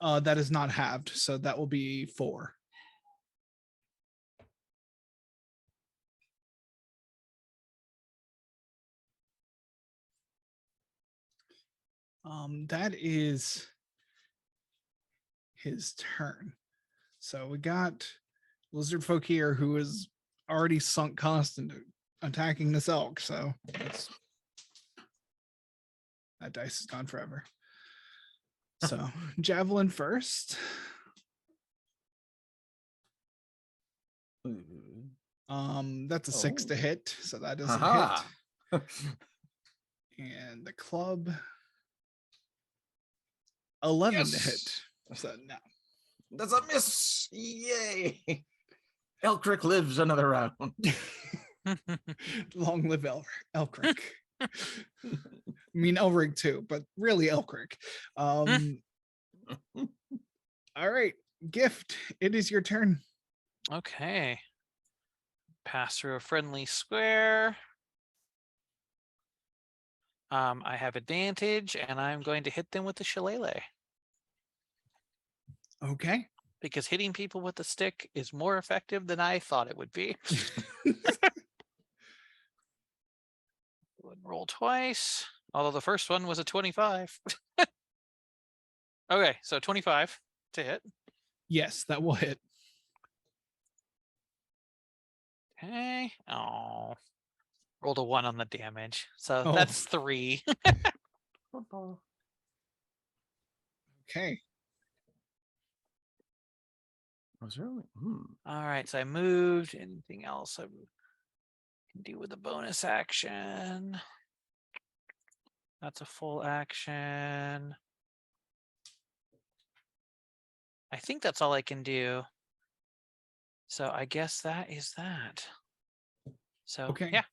That is not halved, so that will be 4. That is his turn. So we got Lizard Folk here who is already sunk cost into attacking this elk. So that dice is gone forever. So javelin first. That's a 6 to hit, so that doesn't Haha. hit. And the club 11 to Yes. hit. So no. That's a miss. Yay. Elcric lives another round. Long live Elcric. I mean Elric too, but really Elcric. All right, Gift, it is your turn. Okay. Pass through a friendly square. I have advantage, and I'm going to hit them with the shillelagh Okay. because hitting people with the stick is more effective than I thought it would be. Roll twice, although the first one was a 25. Okay, so 25 to hit. Yes, that will hit. Okay. Oh, rolled a 1 on the damage, so Oh. that's 3. Okay. Was there only? All right, so I moved. Anything else I can do with a bonus action? That's a full action. I think that's all I can do. So I guess that is that. So Okay. yeah.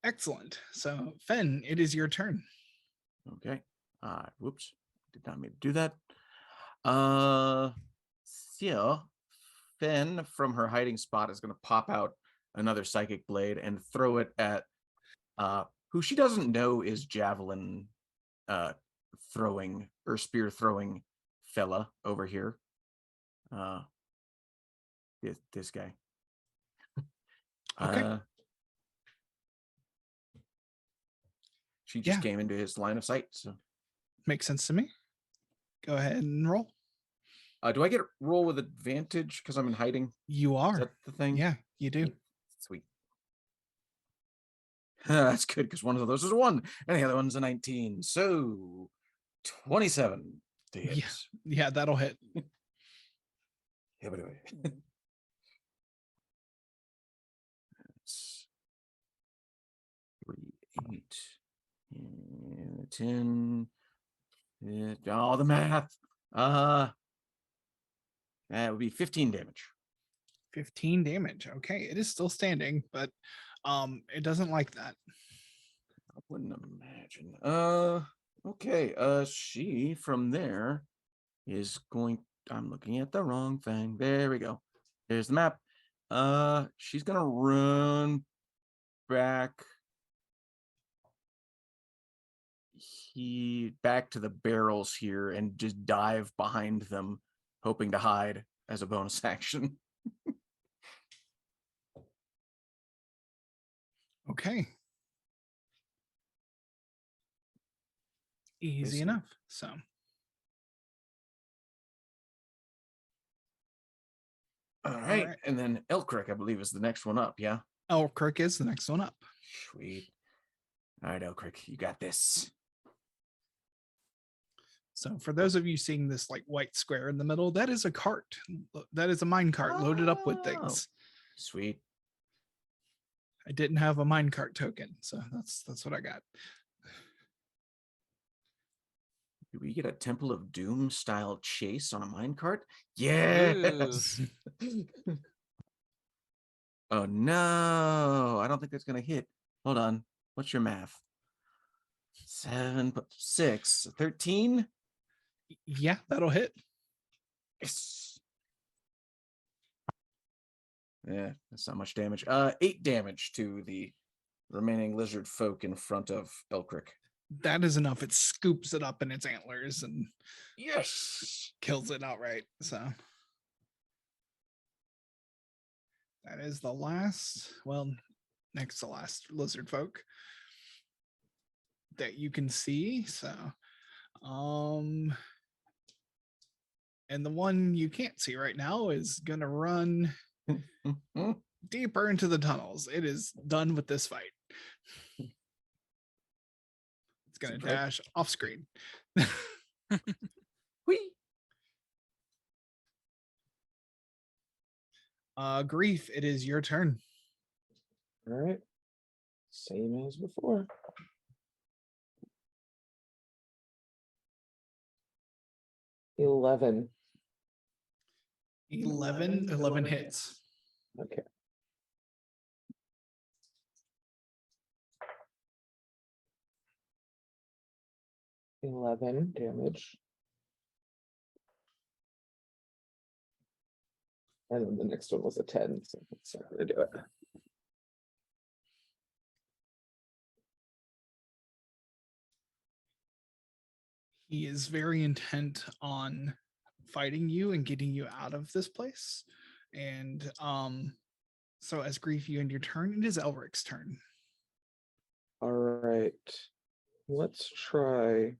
Excellent. So Fen, it is your turn. Okay. Whoops. Did not mean to do that. So Finn from her hiding spot is going to pop out another psychic blade and throw it at who she doesn't know is javelin throwing or spear throwing fella over here. This guy. Okay. She just Yeah. came into his line of sight. So Makes sense to me. Go ahead and roll. do I get a roll with advantage because I'm in hiding? You Is are. that the thing? Yeah, you do. Sweet. That's good because one of those is a 1 and the other one's a 19. So 27 to hit. Yeah, that'll hit. Yeah, but anyway. That's 3, 8, and 10. Oh, the math. That would be 15 damage. 15 damage. Okay, it is still standing, but it doesn't like that. I wouldn't imagine. Okay. She from there is going. I'm looking at the wrong thing. There we go. There's the map. She's gonna run back. Back to the barrels here and just dive behind them, hoping to hide as a bonus action. Okay. Easy Listen. enough. So All right. And then Elcric, I believe, is the next one up. Yeah. Elcric is the next one up. Sweet. All right, Elcric, you got this. So for those of you seeing this like white square in the middle, that is a cart. That is a mine cart loaded up with things. Sweet. I didn't have a mine cart token, so that's what I got. Do we get a Temple of Doom style chase on a minecart? Yes. Oh no, I don't think that's gonna hit. Hold on. What's your math? 7 + 6, 13. Yeah, that'll hit. Yes. Yeah, that's not much damage. 8 damage to the remaining lizard folk in front of Elcric. That is enough. It scoops it up in its antlers and Yes. kills it outright. So that is the last, well, next to last lizard folk that you can see. So and the one you can't see right now is gonna run deeper into the tunnels. It is done with this fight. It's gonna Surprise. dash off screen. Whee. Grief, it is your turn. All right. Same as before. $11. 11 hits. Okay. $11 damage. And then the next one was a 10, so that's not gonna do it. He is very intent on fighting you and getting you out of this place. And so as Grief, you end your turn, it is Elric's turn. All right. Let's try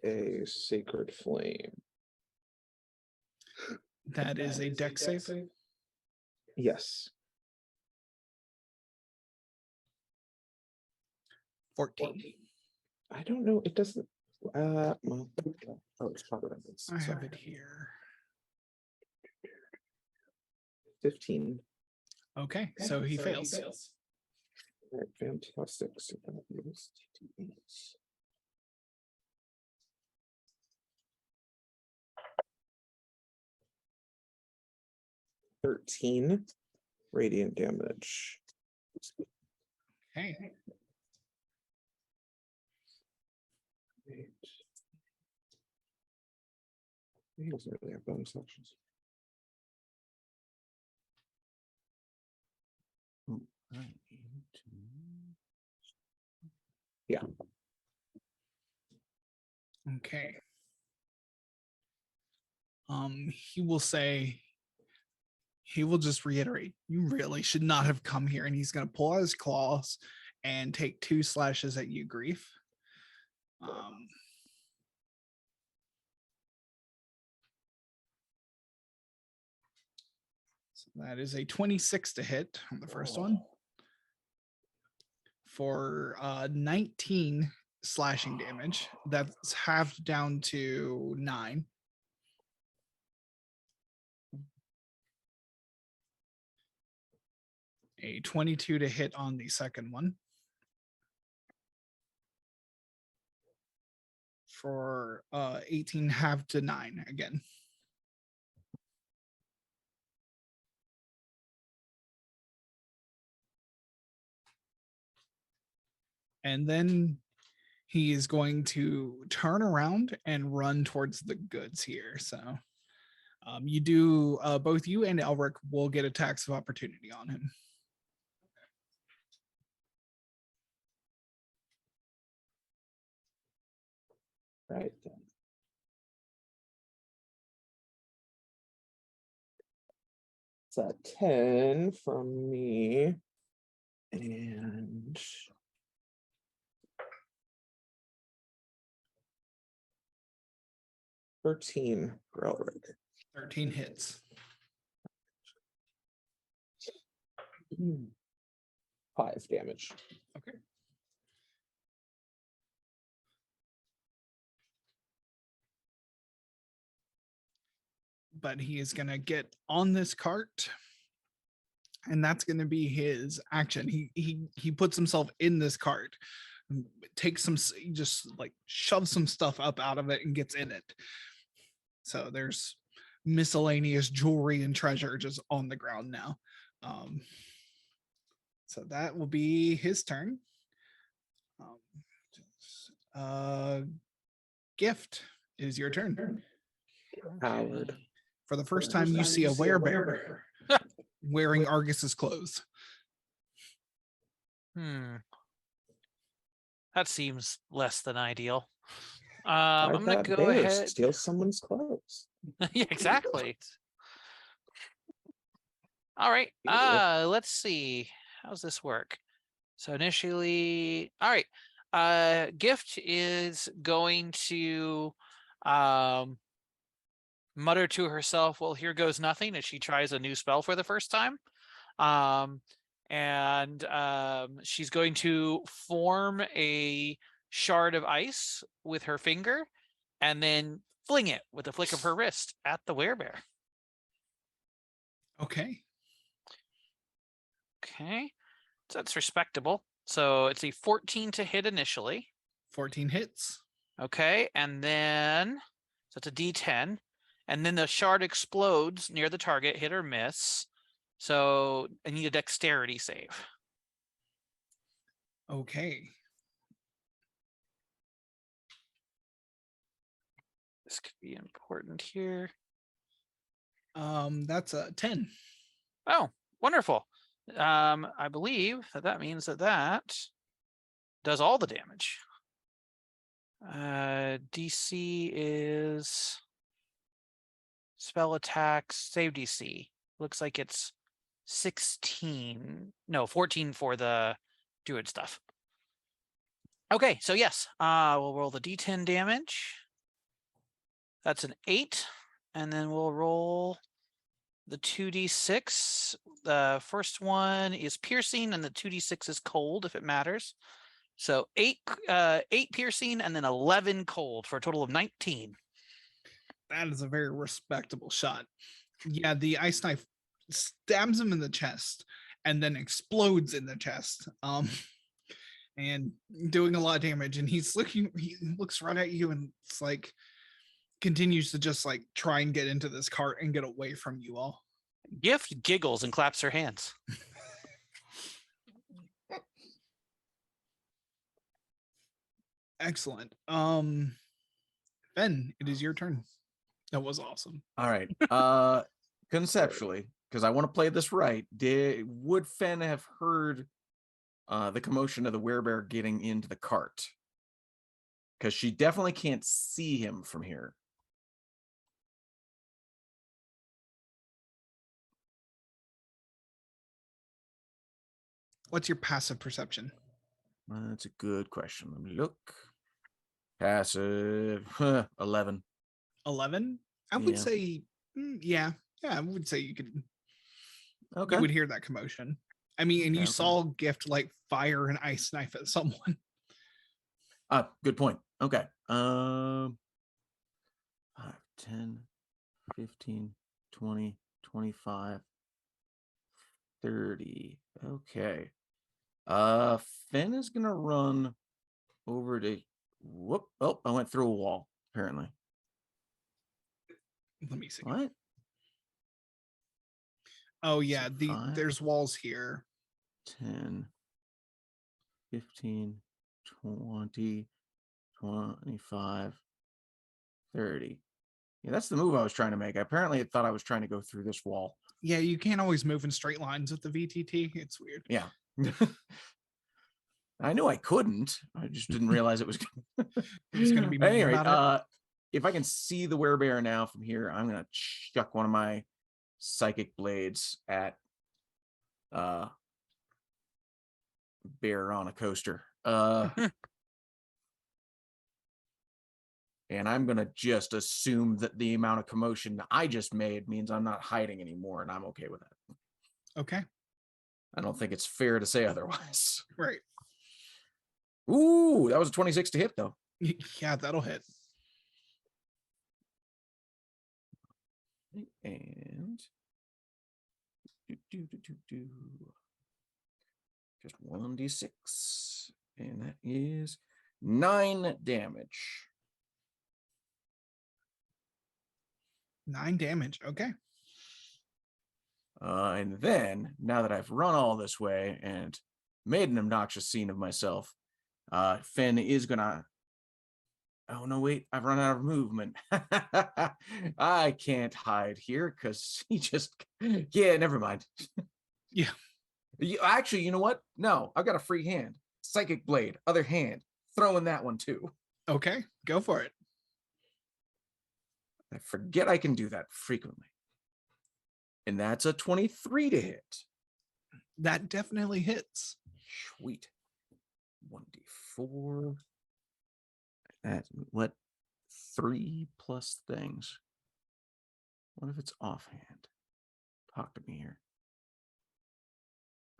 a Sacred Flame. That is a deck save. Yes. 14. I don't know. It doesn't. Well, oh, it's probably this. I have Sorry. it here. 15. Okay, so he fails. All right, fantastic. So that is 2d8. 13 radiant damage. Okay. He doesn't really have bonus actions. Yeah. Okay. He will say, he will just reiterate, you really should not have come here. And he's going to pull out his claws and take 2 slashes at you, Grief. So that is a 26 to hit on the first one. For 19 slashing damage. That's halved down to 9. A 22 to hit on the second one. For 18 halved to 9 again. And then he is going to turn around and run towards the goods here. So you do, both you and Elric will get attacks of opportunity on him. Right then. It's a 10 from me. And 13 for Elric. 13 hits. 5 damage. Okay. But he is going to get on this cart, and that's going to be his action. He puts himself in this cart, takes some, he just like shoves some stuff up out of it and gets in it. So there's miscellaneous jewelry and treasure just on the ground now. So that will be his turn. Gift, it is your turn. Howard. For the first time, you see a werebear wearing Argus's clothes. That seems less than ideal. Why'd I'm gonna that go bear ahead. steal someone's clothes? Yeah, exactly. All right. Idiot. Let's see. How's this work? So initially, all right. Gift is going to mutter to herself, well, here goes nothing, as she tries a new spell for the first time. She's going to form a shard of ice with her finger and then fling it with a flick of her wrist at the werebear. Okay. Okay, so that's respectable. So it's a 14 to hit initially. 14 hits. Okay, and then so it's a D10, and then the shard explodes near the target, hit or miss. So I need a dexterity save. Okay. This could be important here. That's a 10. Oh, wonderful. I believe that means that does all the damage. DC is spell attack, save DC. Looks like it's 16. No, 14 for the druid stuff. Okay, so yes, we'll roll the D10 damage. That's an 8, and then we'll roll the 2d6. The first one is piercing, and the 2d6 is cold if it matters. So 8 piercing and then 11 cold for a total of 19. That is a very respectable shot. Yeah, the ice knife stabs him in the chest and then explodes in the chest. And doing a lot of damage. And he looks right at you and it's like continues to just like try and get into this cart and get away from you all. Gift giggles and claps her hands. Excellent. Ben, it is your turn. That was awesome. All right. Conceptually, because I want to play this right, would Fen have heard the commotion of the werebear getting into the cart? Because she definitely can't see him from here. What's your passive perception? That's a good question. Let me look. Passive 11. 11? I would Yeah. say, yeah, I would say you could. Okay. You would hear that commotion. I mean, and you Okay. saw Gift like fire an ice knife at someone. Good point. Okay. 5, 10, 15, 20, 25, 30. Okay. Finn is gonna run over to whoop. Oh, I went through a wall, apparently. Let me see. What? Oh yeah, So 5, there's walls here. 10, 15, 20, 25, 30. Yeah, that's the move I was trying to make. Apparently it thought I was trying to go through this wall. Yeah, you can't always move in straight lines with the VTT. It's weird. Yeah. I knew I couldn't. I just didn't realize it was Just gonna be mean anyway, about if I can see the werebear now from here, I'm gonna chuck one of my psychic blades at bear on a coaster. And I'm gonna just assume that the amount of commotion I just made means I'm not hiding anymore, and I'm okay with that. Okay, I don't think it's fair to say otherwise. right. Ooh, that was a 26 to hit though. Yeah, that'll hit. And just 1d6, and that is 9 damage. 9 damage. Okay. And then, now that I've run all this way and made an obnoxious scene of myself, Finn is gonna. Oh no, wait! I've run out of movement. I can't hide here because he just. Yeah, never mind. Yeah. Actually, you know what? No, I've got a free hand. Psychic blade, other hand. Throw in that one too. Okay, go for it. I forget I can do that frequently. And that's a 23 to hit. That definitely hits. Sweet. 1d4. That what? 3 plus things. What if it's offhand? Talk to me here.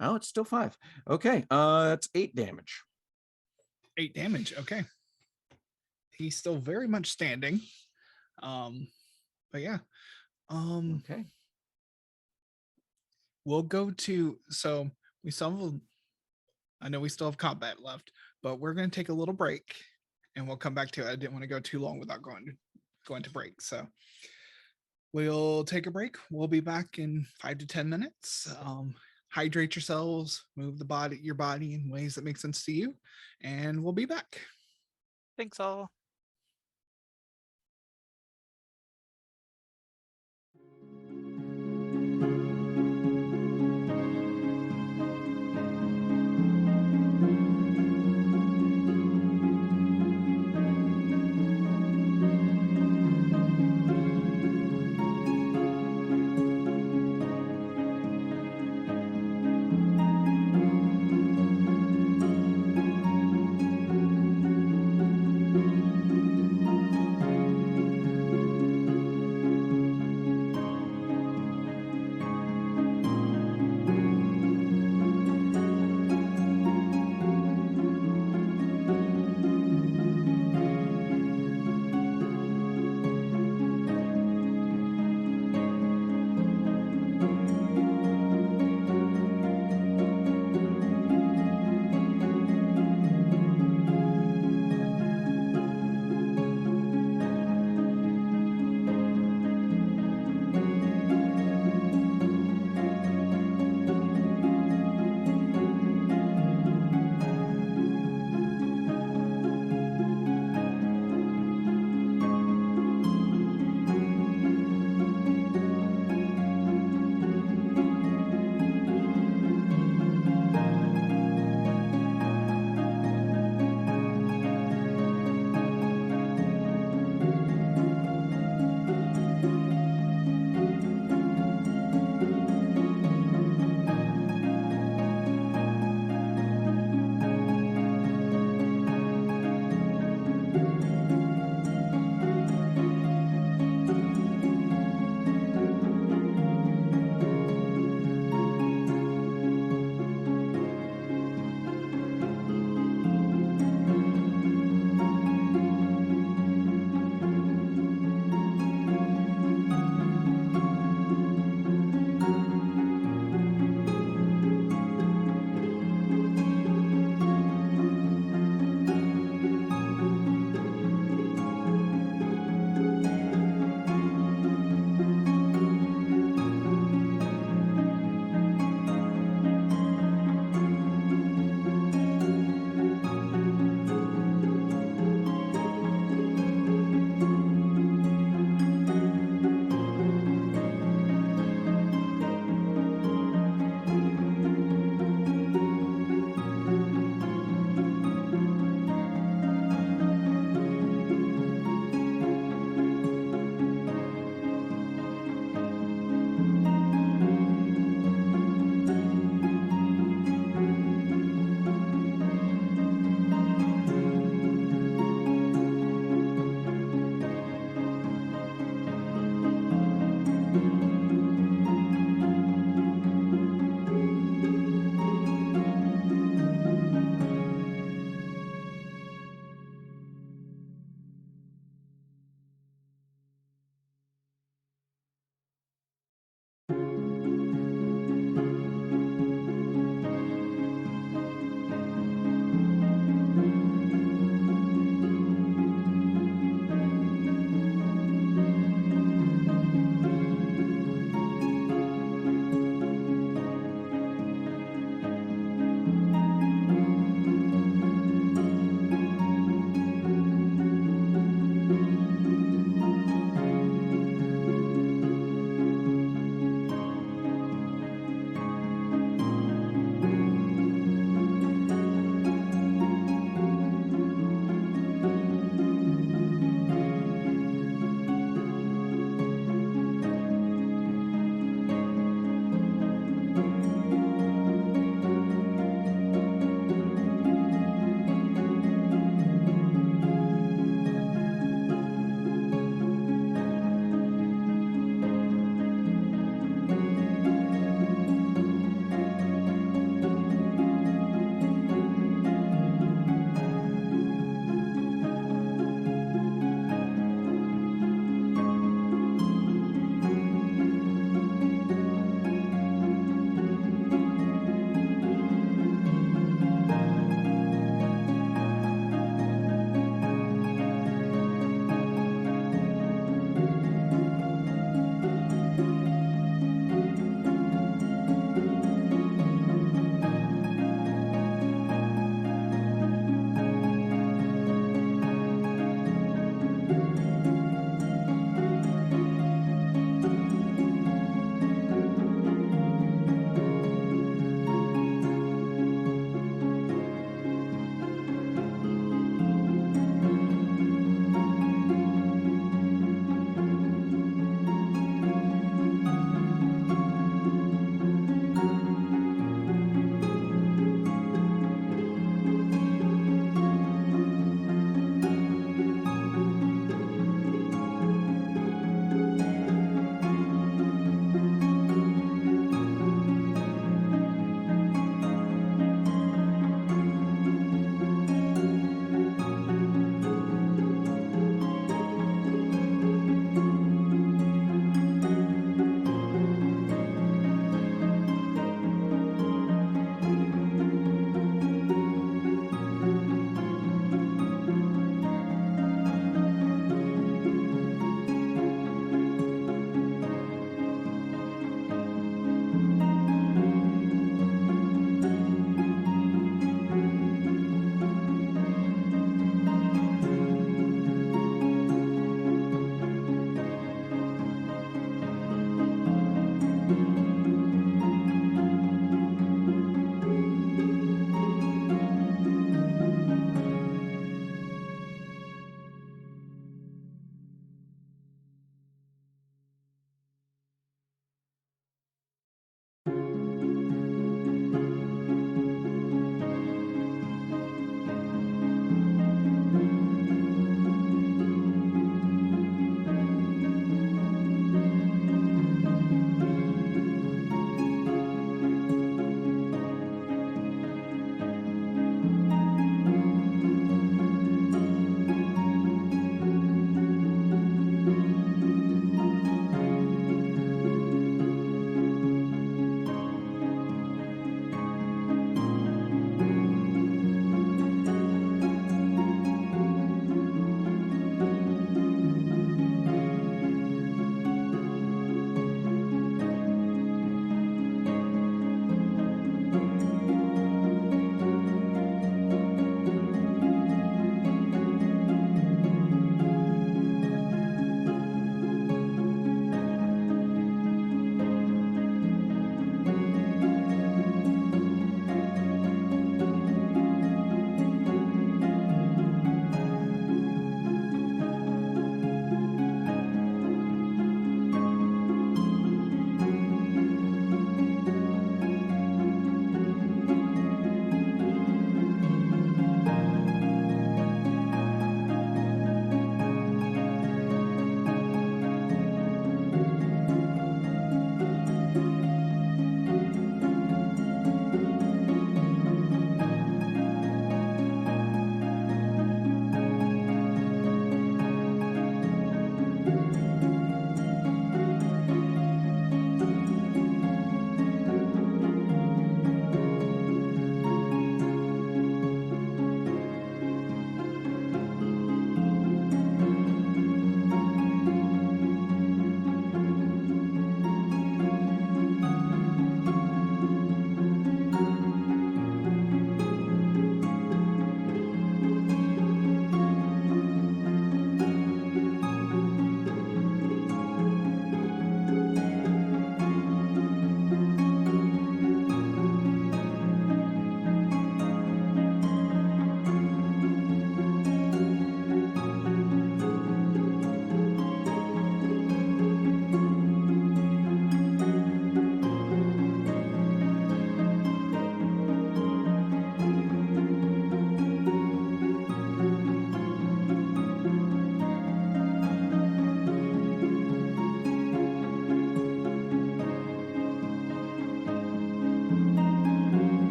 Oh, it's still 5. Okay, that's 8 damage. 8 damage. Okay. He's still very much standing. But yeah. Okay. We'll go to, so we still have, I know we still have combat left, but we're going to take a little break and we'll come back to it. I didn't want to go too long without going to break. So we'll take a break. We'll be back in 5 to 10 minutes. Hydrate yourselves, move your body in ways that make sense to you, and we'll be back. Thanks all.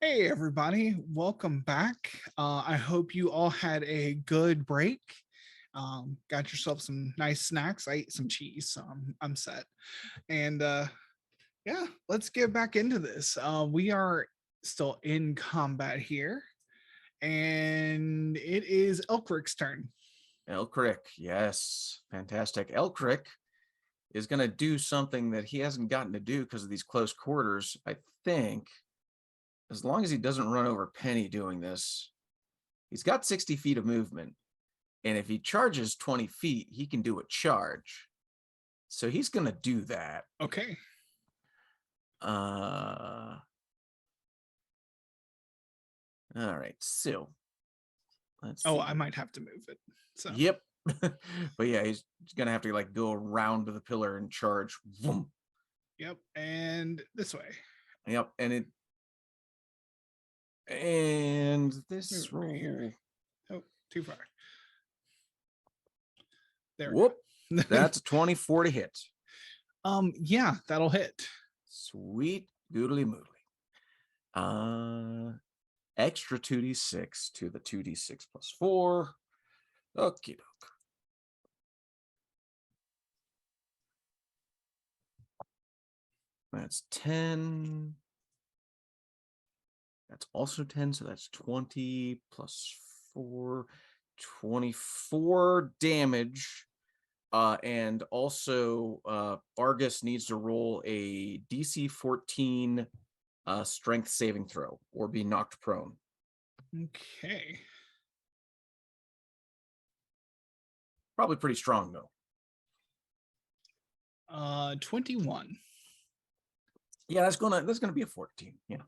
Hey, everybody, welcome back. I hope you all had a good break. Got yourself some nice snacks. I ate some cheese, so I'm set. And yeah, let's get back into this. We are still in combat here, and it is Elkric's turn. Elcric, yes, fantastic. Elcric is going to do something that he hasn't gotten to do because of these close quarters. I think, as long as he doesn't run over Penny doing this, he's got 60 feet of movement. And if he charges 20 feet, he can do a charge. So he's going to do that. Okay. All right, so let's Oh, see. I might have to move it. So Yep. But yeah, he's gonna have to like go around to the pillar and charge. Vroom. yep, and this way. Yep, and this Move it right here. Oh, too far. There. we go. Whoop. That's a 24 to hit. Yeah, that'll hit. Sweet goodly moodly. Extra 2d6 to the 2d6 plus 4. Okie doke. That's 10. That's also 10, so that's 20 plus 4, 24 damage. And also Argus needs to roll a DC 14 strength saving throw or be knocked prone. Okay. Probably pretty strong though. 21. Yeah, that's gonna be a 14. Yeah.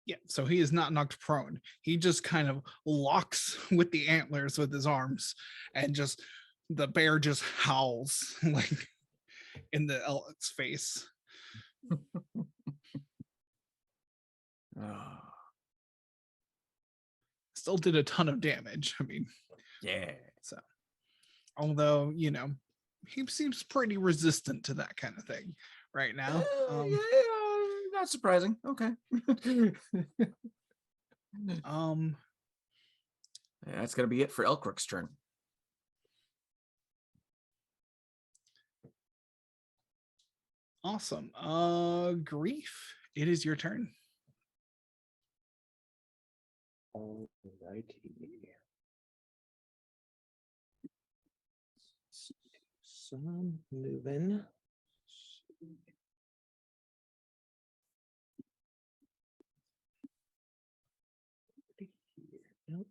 Yeah, so he is not knocked prone. He just kind of locks with the antlers with his arms, and just the bear just howls like in the elk's face. Still did a ton of damage. I mean, Yeah. so although, you know, he seems pretty resistant to that kind of thing right now. Yeah, not surprising. Okay. That's gonna be it for Elkric's turn. Awesome. Grief, it is your turn. Alrighty. Some moving. Nope.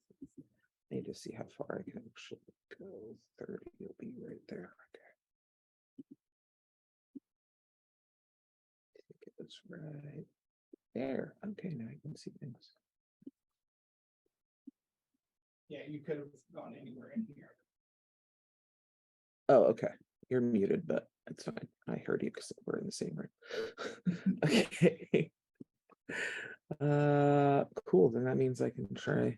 Need to see how far I can actually go. 30 will be right there. Okay. I think it was right there. Okay, now I can see things. Yeah, you could have gone anywhere in here. Oh, okay. You're muted, but it's fine. I heard you because we're in the same room. Okay. Cool. Then that means I can try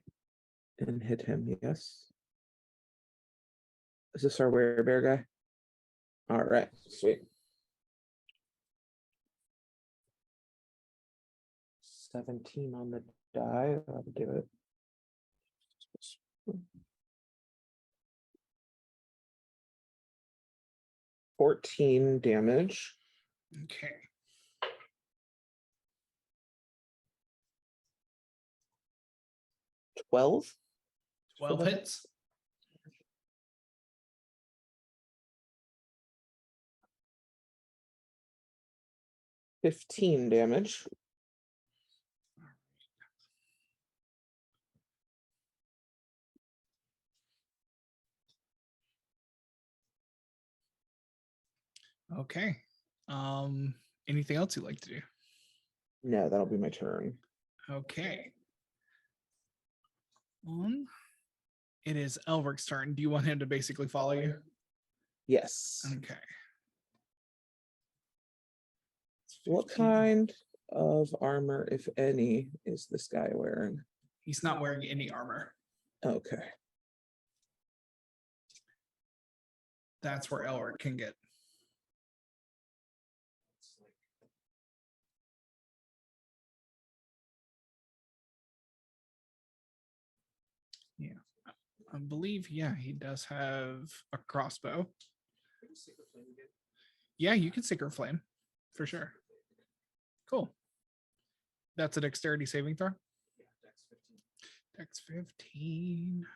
and hit him. Yes. Is this our werebear guy? All right. Sweet. 17 on the die. That'll do it. 14 damage. Okay. 12. 12 hits. $15 damage. Okay. Anything else you'd like to do? No, that'll be my turn. Okay. It is Elric's turn. Do you want him to basically follow you? Yes. Okay. What kind of armor, if any, is this guy wearing? He's not wearing any armor. Okay. That's where Elric can get. I believe, yeah, he does have a crossbow. Yeah, you can Sacred Flame for sure. Cool. That's a dexterity saving throw. Dex 15.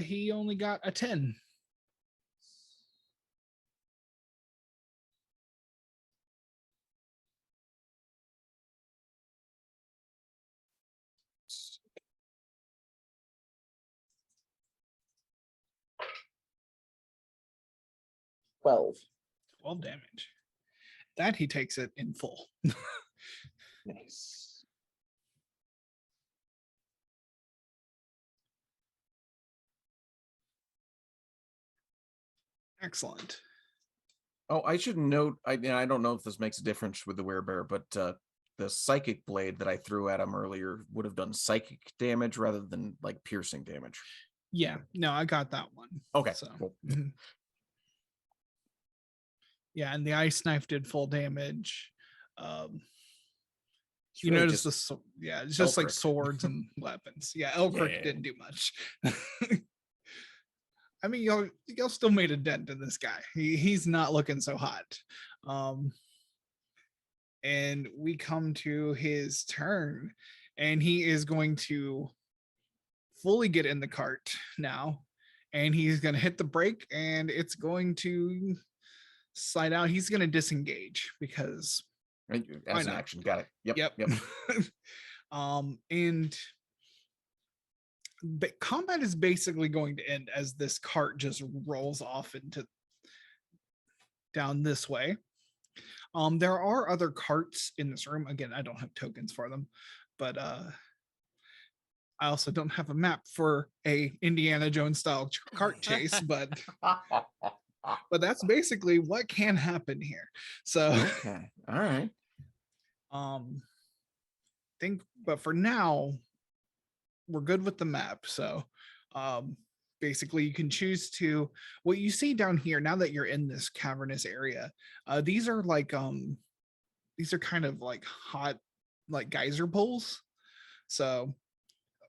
He only got a 10. Twelve. 12 damage. That he takes it in full. Nice. Excellent. Oh, I should note, I don't know if this makes a difference with the werebear, but the psychic blade that I threw at him earlier would have done psychic damage rather than like piercing damage. Yeah, no, I got that one. Okay, So, cool. mhm. Yeah, and the ice knife did full damage. It's You really notice just yeah, it's just like Elcric. swords and weapons. Yeah, Elcric Yeah. didn't do much. I mean, y'all still made a dent in this guy. He's not looking so hot. And we come to his turn, and he is going to fully get in the cart now, and he's going to hit the brake, and it's going to slide out. He's going to disengage because Right, why as an not? action. Got it. Yep. Yep. Yep. And but combat is basically going to end as this cart just rolls off into down this way. There are other carts in this room. Again, I don't have tokens for them, but I also don't have a map for a Indiana Jones style cart chase, but that's basically what can happen here. So Okay. All right. but for now, we're good with the map. So basically you can choose to what you see down here now that you're in this cavernous area. These are like these are kind of like hot like geyser pools. So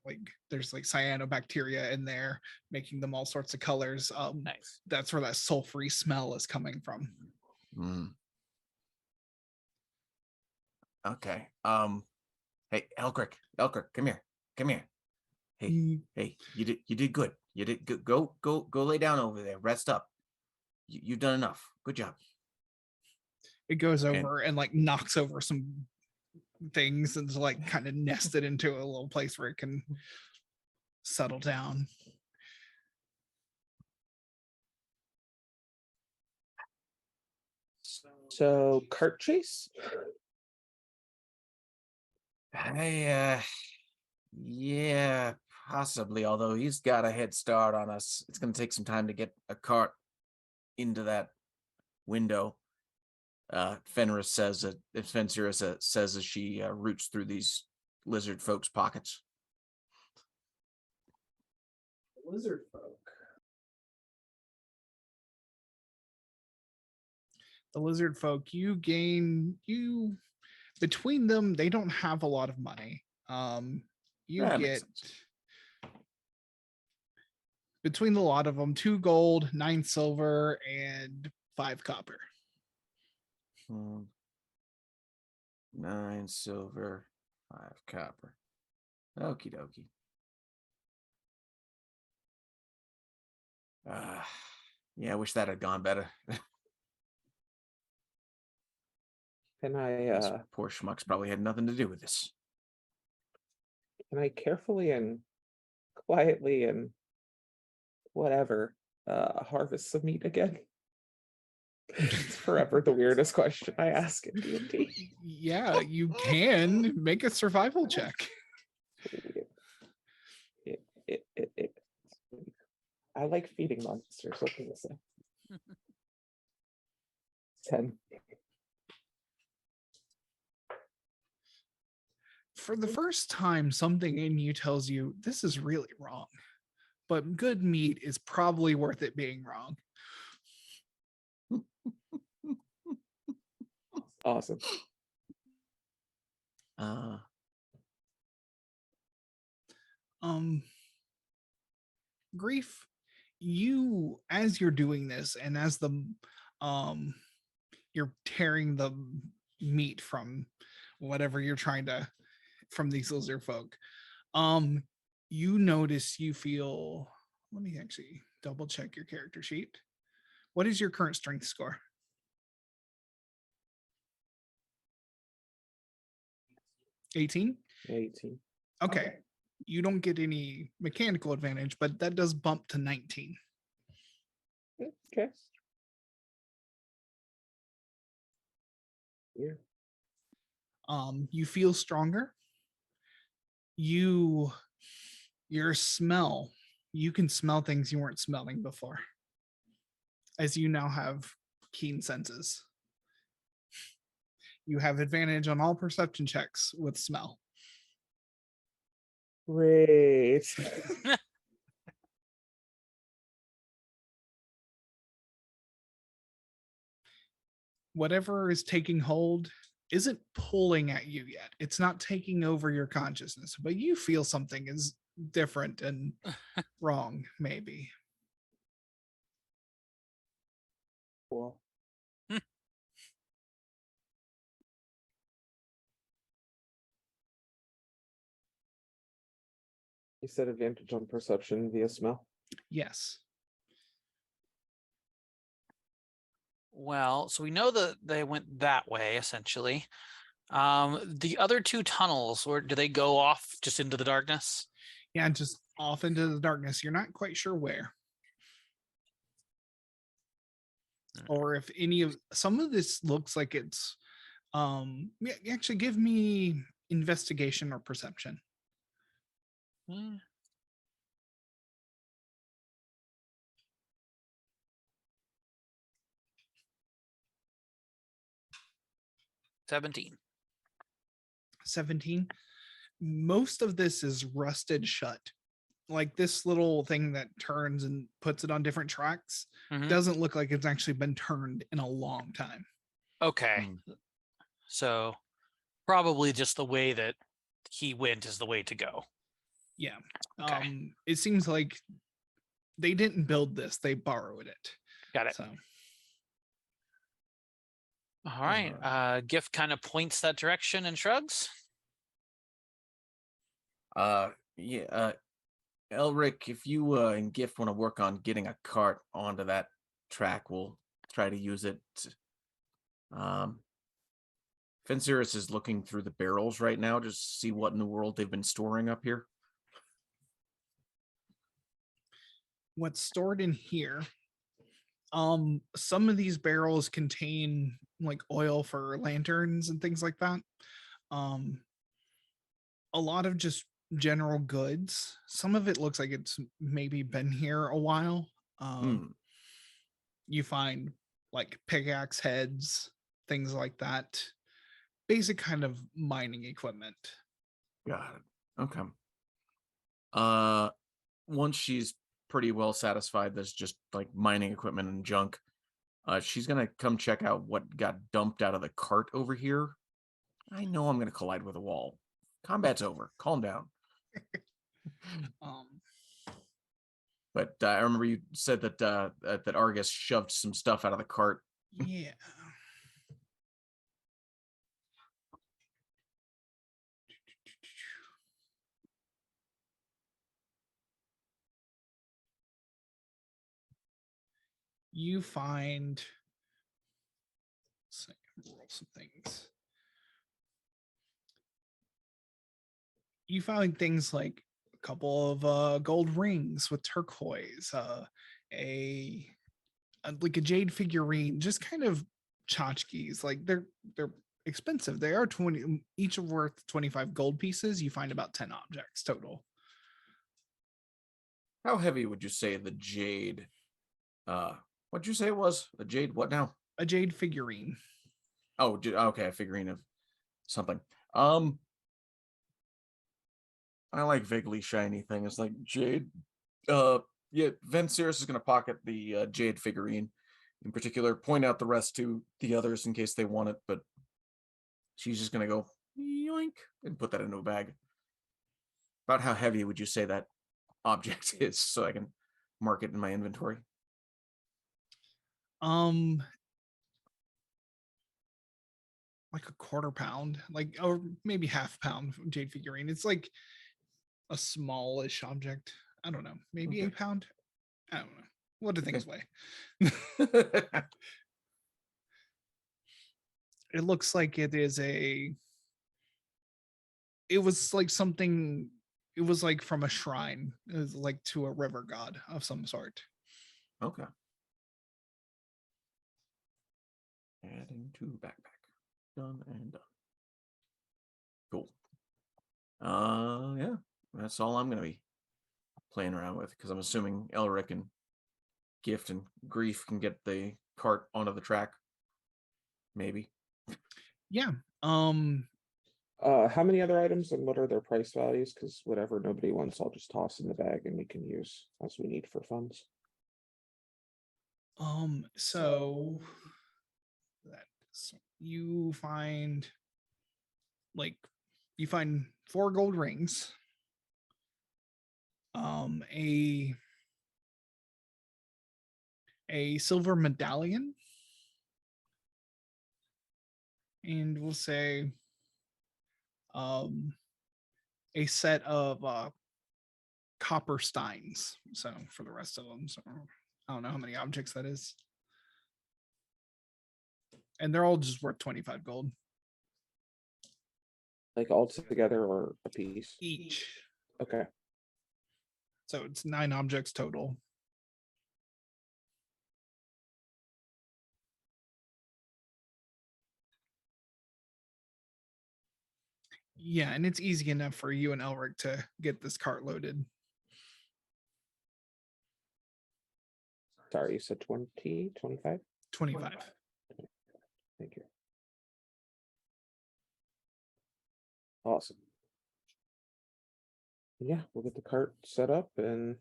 like there's like cyanobacteria in there making them all sorts of colors. Nice. That's where that sulfury smell is coming from. Mm. Okay. Hey, Elcric, come here. Come here. Hey, hey, you did good. You did good. Go lay down over there. Rest up. You've done enough. Good job. It goes over and like knocks over some things and is like kind of nested into a little place where it can settle down. So cart chase? Yeah, possibly. Although he's got a head start on us, it's going to take some time to get a cart into that window. Fenris says says as she roots through these lizard folks' pockets. Lizard folk. The lizard folk, you between them, they don't have a lot of money. You That makes get sense. between the lot of them 2 gold, 9 silver, and 5 copper. 9 silver, 5 copper. Okie dokie. Yeah, I wish that had gone better. Can Those I poor schmucks probably had nothing to do with this. carefully and quietly and whatever harvest some meat again? It's forever the weirdest question I ask in D&D. Yeah, you can make a survival check. I like feeding monsters. What can I say? 10. For the first time, something in you tells you this is really wrong, but good meat is probably worth it being wrong. Awesome. Um, Grief, you as you're doing this, and as um you're tearing the meat from whatever you're trying to from these lizard folk, um, you notice you feel. Let me actually double check your character sheet. What is your current strength score? 18? 18. Okay. You don't get any mechanical advantage, but that does bump to 19. Okay. Yeah. You feel stronger. Your smell, you can smell things you weren't smelling before, as you now have keen senses. You have advantage on all perception checks with smell. Great. Whatever is taking hold isn't pulling at you yet. It's not taking over your consciousness, but you feel something is different and wrong, maybe. Cool. You said advantage on perception via smell. Yes. Well, so we know that they went that way essentially. The other two tunnels, or do they go off just into the darkness? Yeah, just off into the darkness. You're not quite sure where. Or if any of some of this looks like it's actually give me investigation or perception. Hmm. 17. 17. Most of this is rusted shut. Like this little thing that turns and puts it on different tracks Mhm. doesn't look like it's actually been turned in a long time. Okay. So probably just the way that he went is the way to go. Yeah. Okay. It seems like they didn't build this, they borrowed it. Got it. So All right. Gift kind of points that direction and shrugs. Yeah, Elric, if you and Gift want to work on getting a cart onto that track, we'll try to use it. Fencerus is looking through the barrels right now just to see what in the world they've been storing up here. what's stored in here, some of these barrels contain like oil for lanterns and things like that. A lot of just general goods. Some of it looks like it's maybe been here a while. You find like pickaxe heads, things like that. Basic kind of mining equipment. Got it. Okay. Once she's pretty well satisfied there's just like mining equipment and junk, she's gonna come check out what got dumped out of the cart over here. I know I'm gonna collide with a wall. Combat's over. Calm down. Um, But I remember you said that Argus shoved some stuff out of the cart. yeah. You find roll some things. You find things like a couple of gold rings with turquoise, like a jade figurine, just kind of tchotchkes. Like they're expensive. They are 20 each are worth 25 gold pieces. You find about 10 objects total. How heavy would you say the jade? What'd you say it was? A jade? What now? A jade figurine. Oh, okay, a figurine of something. I like vaguely shiny things like jade. Yeah, Vencerus is gonna pocket the jade figurine in particular, point out the rest to the others in case they want it, but she's just gonna go yoink and put that into a bag. About how heavy would you say that object is, so I can mark it in my inventory? Like a quarter pound, like, or maybe half pound jade figurine. It's like a smallish object. I don't know, maybe a Okay. pound. I don't know. What do things weigh? It looks like it is a. It was like something. It was like from a shrine. It was like to a river god of some sort. Okay. Adding to backpack. Done and done. Cool. Yeah, that's all I'm gonna be playing around with, because I'm assuming Elric and Gift and Grief can get the cart onto the track. Maybe. Yeah. How many other items and what are their price values? Because whatever nobody wants, I'll just toss in the bag and we can use as we need for funds. So that's you find like you find 4 gold rings, a silver medallion, and we'll say a set of copper steins. So for the rest of them, so I don't know how many objects that is. And they're all just worth 25 gold Like all together or a piece? each. Okay. So it's 9 objects total. Yeah, and it's easy enough for you and Elric to get this cart loaded. Sorry, you said 20, 25? 25. Thank you. Awesome. Yeah, we'll get the cart set up and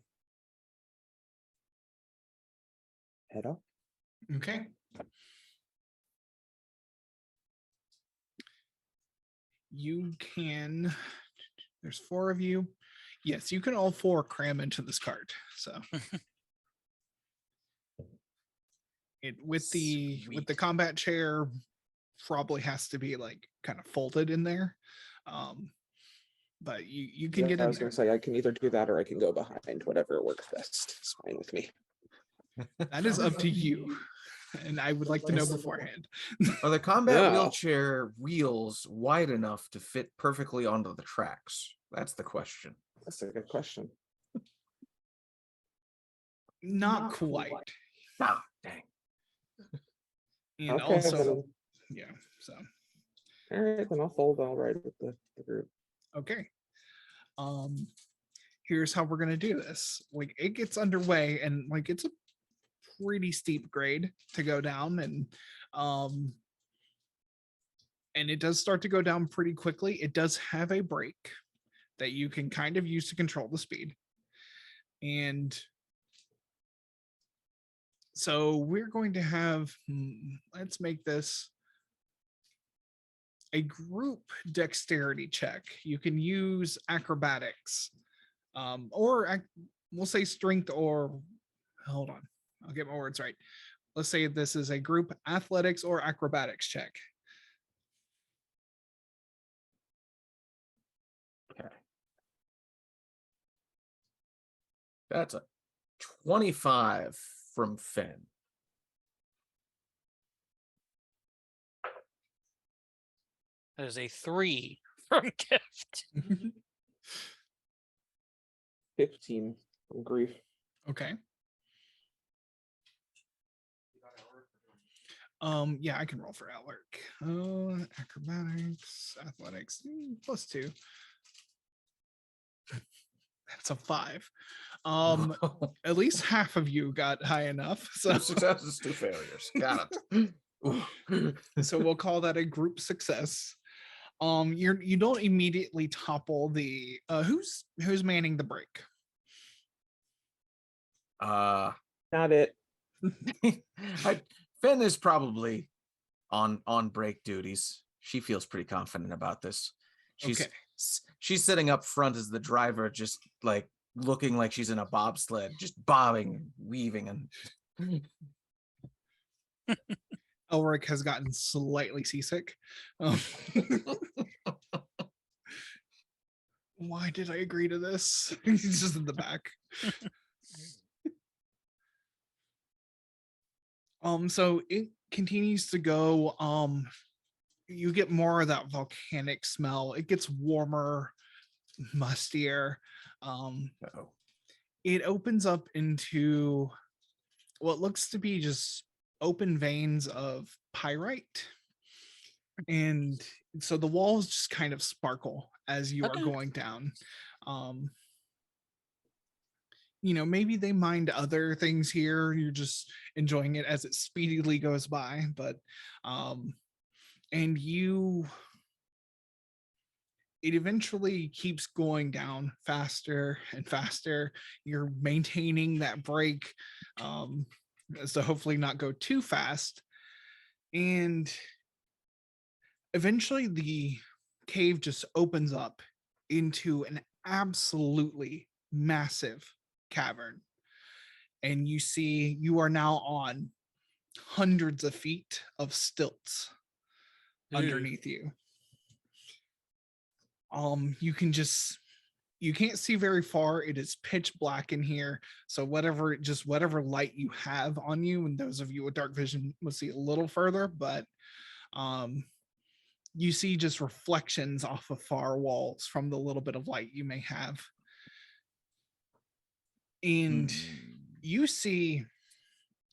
head off. Okay. You can, there's 4 of you. Yes, you can all 4 cram into this cart. So it with the Sweet. combat chair probably has to be like kind of folded in there. But you can get I in was there. gonna say I can either do that or I can go behind, whatever works best. It's fine with me. That is up to you. And I would like to know beforehand. Are the combat Yeah. wheelchair wheels wide enough to fit perfectly onto the tracks? That's the question. That's a good question. Not quite. Ah, dang. And Okay, also, then, yeah. So all right, then I'll fold. I'll ride with the group. okay. Here's how we're gonna do this. Like it gets underway, and like it's a pretty steep grade to go down, and it does start to go down pretty quickly. It does have a brake that you can kind of use to control the speed. And so we're going to have, let's make this a group dexterity check. You can use acrobatics, or we'll say strength, or hold on, I'll get my words right. Let's say this is a group athletics or acrobatics check. Okay. That's a 25 from Finn. There's a 3 from Gift. 15 from Grief. Okay. Yeah, I can roll for Alaric. Acrobatics, athletics, +2. That's a 5. At least half of you got high enough. So 2 successes, 2 failures. Got it. Ooh. so we'll call that a group success. You don't immediately topple the who's manning the brake? Uh Not it. Finn is probably on break duties. She feels pretty confident about this. She's Okay. She's sitting up front as the driver, just like looking like she's in a bobsled, just bobbing and weaving and Elric has gotten slightly seasick. Um, why did I agree to this? He's just in the back. So it continues to go. You get more of that volcanic smell. It gets warmer, mustier. uh-oh. It opens up into what looks to be just open veins of pyrite. And so the walls just kind of sparkle as you are Okay. going down. Maybe they mined other things here. You're just enjoying it as it speedily goes by. But it eventually keeps going down faster and faster. You're maintaining that brake, so hopefully not go too fast. And eventually the cave just opens up into an absolutely massive cavern. And you are now on hundreds of feet of stilts underneath you. You can't see very far. It is pitch black in here. So whatever light you have on you, and those of you with dark vision will see a little further, but you see just reflections off of far walls from the little bit of light you may have. And you see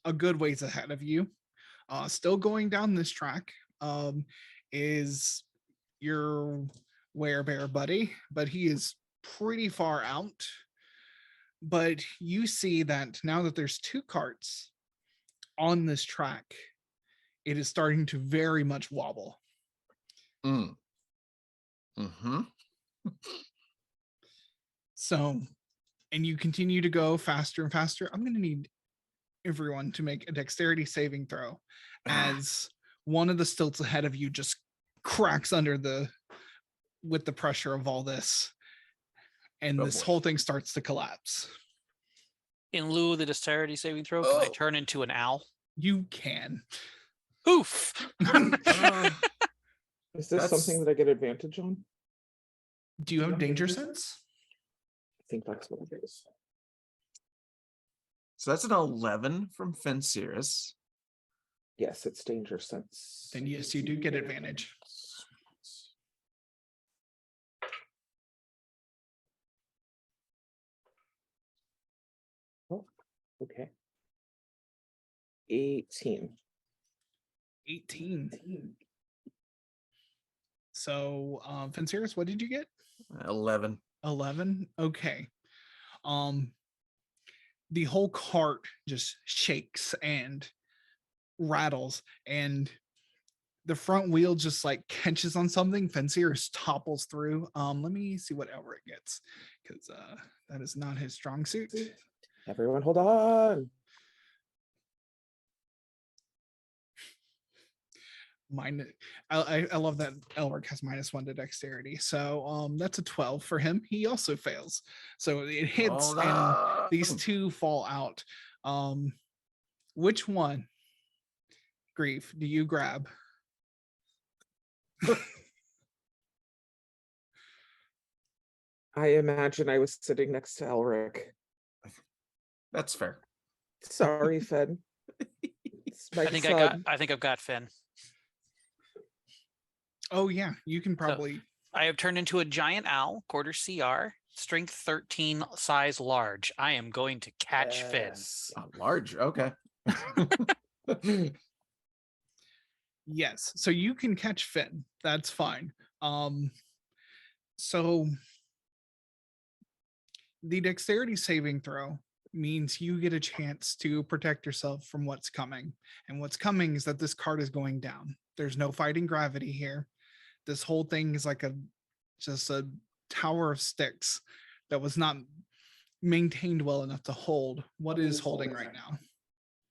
a good ways ahead of you. Still going down this track is your werebear buddy, but he is pretty far out. But you see that now that there's two carts on this track, it is starting to very much wobble. So, and you continue to go faster and faster. I'm going to need everyone to make a dexterity saving throw as one of the stilts ahead of you just cracks with the pressure of all this, and this whole thing starts to collapse. In lieu of the dexterity saving throw, can I turn into an owl? You can. Oof. Is this something that I get advantage on? Do you have danger sense? I think that's what it is. So that's an 11 from Fenceris. Yes, it's danger sense. Then yes, you do get advantage. Oh, okay. 18. 18. So, Fenceris, what did you get? 11. 11. Okay. The whole cart just shakes and rattles, and the front wheel just like catches on something. Fenceris topples through. Let me see what Elric gets, because that is not his strong suit. Everyone hold on. I love that Elric has -1 to dexterity, so that's a 12 for him. He also fails, so it hits and these two fall out. Which one, Grief, do you grab? I imagine I was sitting next to Elric. That's fair. Sorry, Fed. I think I've got Finn. Oh yeah, you can probably. I have turned into a giant owl, quarter CR, strength 13, size large. I am going to catch Finn. Large, okay. Yes, so you can catch Finn. That's fine. So the dexterity saving throw means you get a chance to protect yourself from what's coming. And what's coming is that this cart is going down. There's no fighting gravity here. This whole thing is like just a tower of sticks that was not maintained well enough to hold what is holding right now.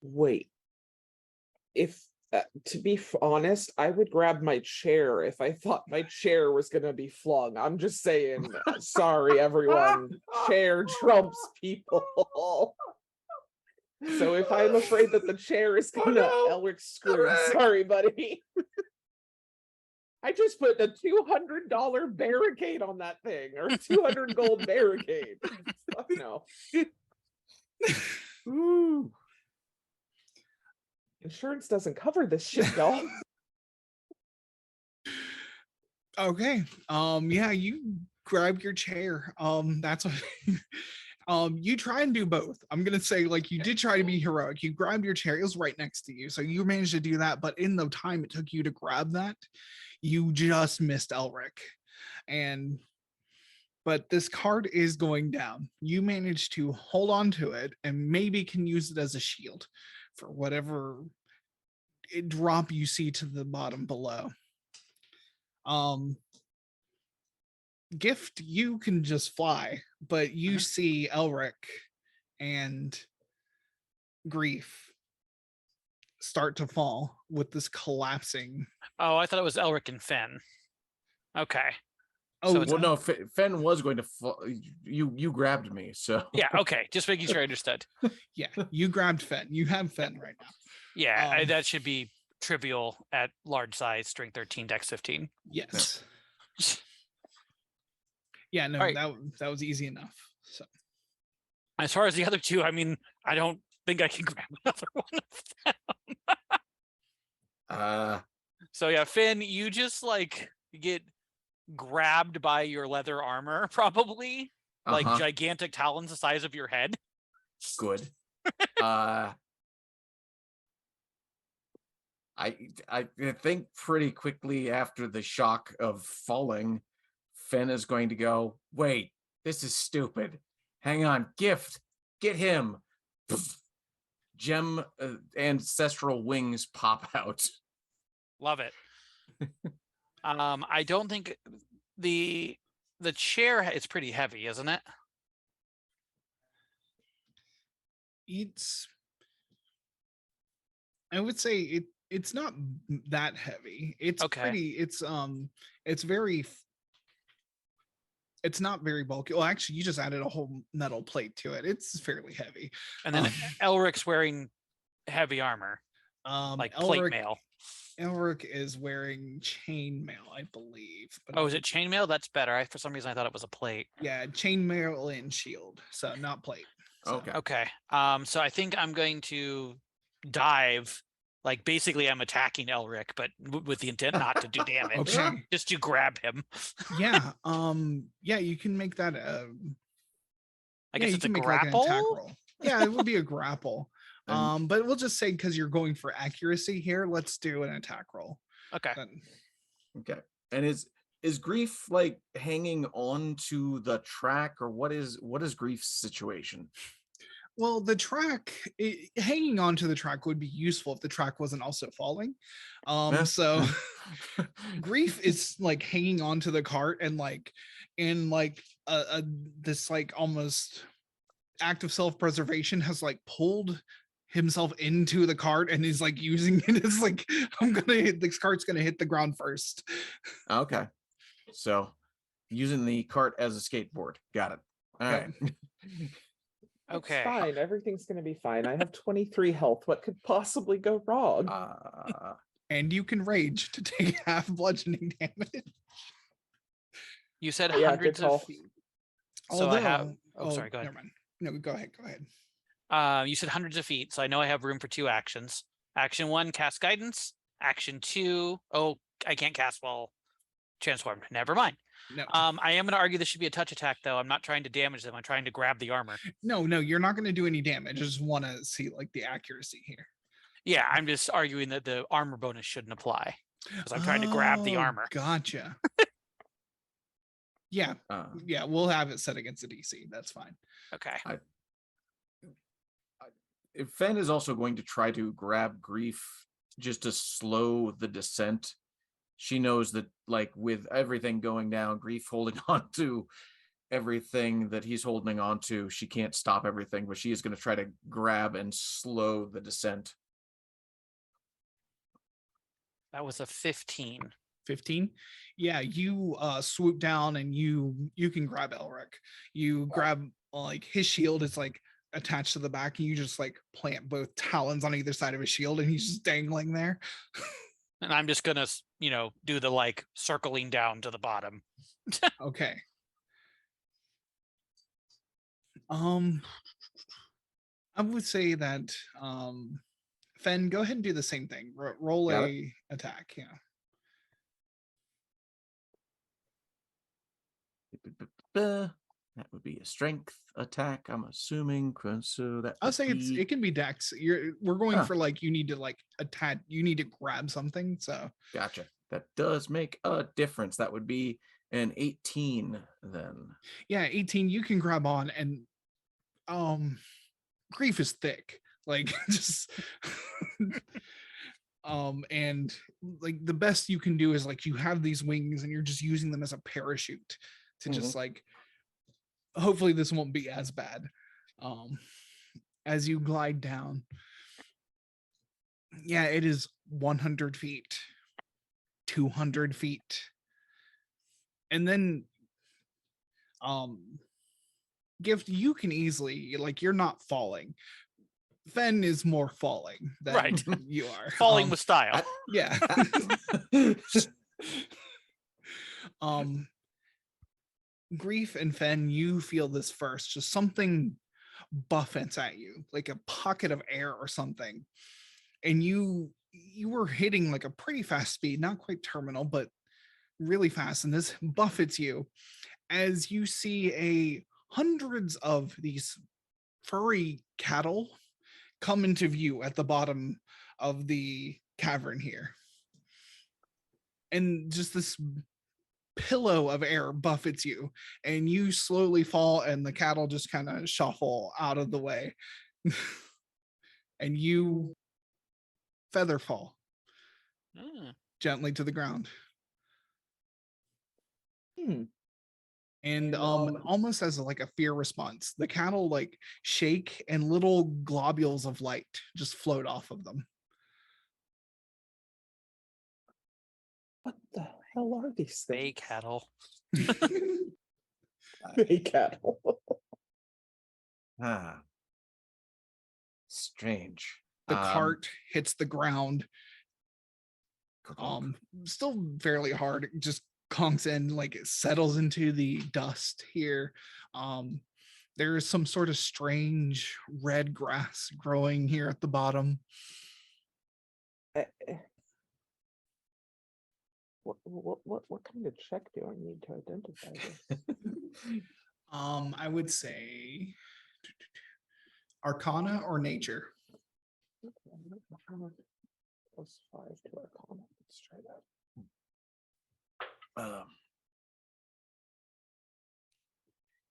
Wait. If To be honest, I would grab my chair if I thought my chair was gonna be flung. I'm just saying, sorry, everyone. Chair trumps people. So if I'm afraid that the chair is gonna no. Elric screw, Elric. sorry, buddy. I just put a $200 barricade on that thing, or 200 gold barricade. Fuck no. Ooh. Insurance doesn't cover this shit, y'all. Okay. Yeah, you grab your chair. That's what you try and do both. I'm gonna say, like, you did try to be heroic. You grabbed your chair, it was right next to you. So you managed to do that, but in the time it took you to grab that, you just missed Elric. But this card is going down. You managed to hold on to it and maybe can use it as a shield for whatever drop you see to the bottom below. Gift, you can just fly, but you see Elric and Grief start to fall with this collapsing. Oh, I thought it was Elric and Fen. Okay. Oh, So it's- Well, no, Fen was going to fall. You grabbed me, so Yeah, okay. Just making sure I understood. yeah, you grabbed Fen. You have Fen right now. Yeah, that should be trivial at large size, strength 13, dex 15. Yes. Yeah, no, Alright. that was easy enough. So As far as the other two, I mean, I don't think I can grab another one of them. So yeah, Finn, you just like get grabbed by your leather armor, probably like gigantic talons the size of your head. good. I think pretty quickly after the shock of falling, Fen is going to go, wait, this is stupid. Hang on, Gift, get him. Gem ancestral wings pop out. Love it. I don't think the chair is pretty heavy, isn't it? I would say it's not that heavy. It's Okay. pretty, it's not very bulky. Well, actually, you just added a whole metal plate to it. It's fairly heavy. And then Elric's wearing heavy armor, like plate mail. Elric is wearing chainmail, I believe. But Oh, is it chainmail? That's better. For some reason, I thought it was a plate. yeah, chainmail and shield, so not plate. So. Okay. Okay. So I think I'm going to dive. Like basically, I'm attacking Elric, but with the intent not to do damage, Okay. just to grab him. Yeah. Yeah, you can make that. I guess you it's a can make like an attack grapple. roll. Yeah, it would be a grapple. But we'll just say because you're going for accuracy here, let's do an attack roll. Okay. Then. Okay. And is Grief like hanging on to the track, or what is Grief's situation? Well, the track, hanging on to the track would be useful if the track wasn't also falling. So Grief is like hanging on to the cart and like in like this like almost act of self-preservation has like pulled himself into the cart and is like using it as like, this cart's gonna hit the ground first. Okay. So using the cart as a skateboard. Got it. All right. Okay. It's fine. Everything's gonna be fine. I have 23 health. What could possibly go wrong? And you can rage to take half bludgeoning damage. You said Yeah, hundreds good of call. feet. So I have. Oh, Sorry. Go ahead. Never mind. No, go ahead. You said hundreds of feet, so I know I have room for 2 actions. Action 1, cast guidance. Action 2, oh, I can't cast while transformed. Never mind. No. I am going to argue this should be a touch attack, though. I'm not trying to damage them. I'm trying to grab the armor. No, you're not going to do any damage. I just want to see like the accuracy here. Yeah, I'm just arguing that the armor bonus shouldn't apply because I'm trying to grab the Oh, armor. Gotcha. Yeah, yeah, we'll have it set against the DC. That's fine. Okay. Fen is also going to try to grab Grief just to slow the descent. She knows that, like, with everything going down, Grief holding on to everything that he's holding on to, she can't stop everything, but she is going to try to grab and slow the descent. That was a 15. 15. Yeah, you swoop down and you can grab Elric. You grab like his shield is like attached to the back, and you just like plant both talons on either side of his shield, and he's just dangling there. And I'm just gonna, do the like circling down to the bottom. Okay. I would say that Fen, go ahead and do the same thing. Roll Got a attack. Yeah. That would be a strength attack, I'm assuming. So that I'll would say be... it can be Dex. We're going Ah. for like you need to like attack. You need to grab something. So Gotcha. That does make a difference. That would be an 18 then. yeah, 18. You can grab on, and Grief is thick. Like just and like the best you can do is like you have these wings and you're just using them as a parachute to just like hopefully this won't be as bad as you glide down. Yeah, it is 100 feet, 200 feet, and then Gift, you can easily like you're not falling. Fen is more falling than Right. you are. Falling with style. Yeah. Grief and Fen, you feel this first, just something buffets at you, like a pocket of air or something. And you were hitting like a pretty fast speed, not quite terminal, but really fast. And this buffets you as you see hundreds of these furry cattle come into view at the bottom of the cavern here. And just this pillow of air buffets you, and you slowly fall, and the cattle just kind of shuffle out of the way. And you feather fall gently to the ground. And almost as like a fear response, the cattle like shake and little globules of light just float off of them. What the hell are these Bay things? cattle. Bay cattle. Ah. Strange. The cart hits the ground, Clunk. still fairly hard, it just conks in, like it settles into the dust here. There's some sort of strange red grass growing here at the bottom. What kind of check do I need to identify this? I would say Arcana or Nature. +5 to Arcana. Let's try that.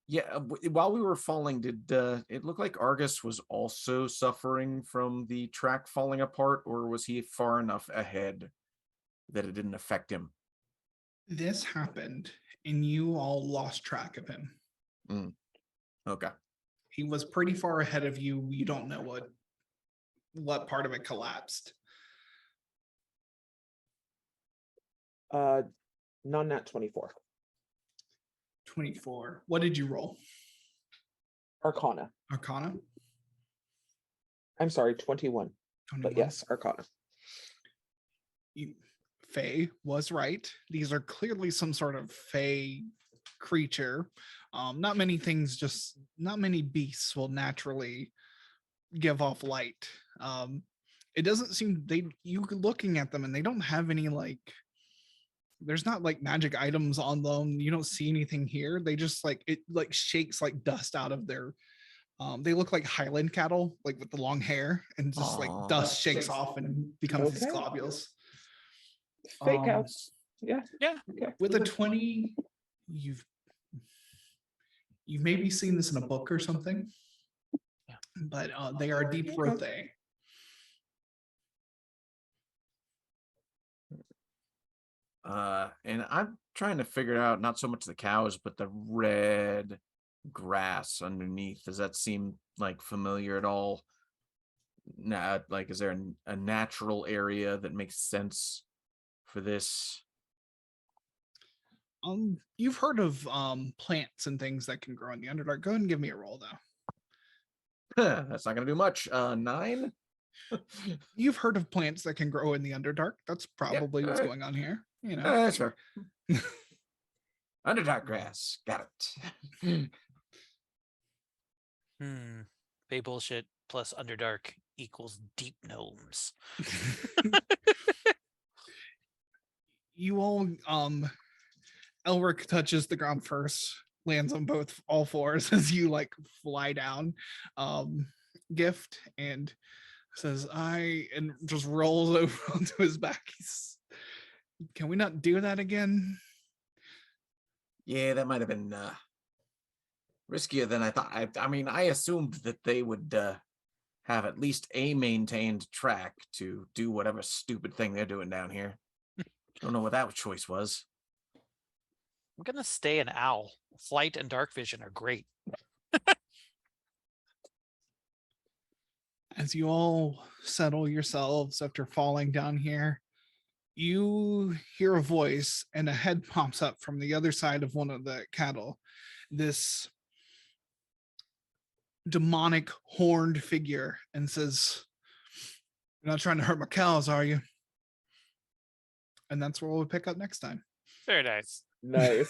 Yeah, while we were falling, did it look like Argus was also suffering from the track falling apart, or was he far enough ahead that it didn't affect him? This happened and you all lost track of him. Okay. He was pretty far ahead of you. You don't know what part of it collapsed. Non-nat 24. 24. What did you roll? Arcana. Arcana? I'm sorry, 21. 21. But yes, Arcana. Fae was right. These are clearly some sort of Fae creature. Not many beasts will naturally give off light. It doesn't seem you looking at them and they don't have any like, there's not like magic items on them. You don't see anything here. They just like, it like shakes like dust out of their, they look like Highland cattle, like with the long hair, and just like dust shakes off and becomes these globules. Fake outs. Yeah. Okay. With a 20, you've maybe seen this in a book or something. Yeah. But they are deep rothe. And I'm trying to figure out not so much the cows, but the red grass underneath. Does that seem like familiar at all? Nah, like, is there a natural area that makes sense for this? You've heard of plants and things that can grow in the Underdark. Go ahead and give me a roll though. That's not gonna do much. 9. You've heard of plants that can grow in the Underdark. That's probably what's alright. going on here. You know. Sure. Underdark grass. Got it. Bay bullshit plus Underdark equals deep gnomes. You all Elric touches the ground first, lands on all fours as you like fly down. Gift and says and just rolls over onto his back. Can we not do that again? Yeah, that might have been riskier than I thought. I mean, I assumed that they would have at least a maintained track to do whatever stupid thing they're doing down here. Don't know what that choice was. I'm gonna stay an owl. Flight and dark vision are great. As you all settle yourselves after falling down here, you hear a voice and a head pops up from the other side of one of the cattle. This demonic horned figure and says, "You're not trying to hurt my cows, are you?" And that's where we'll pick up next time. Very nice. Nice.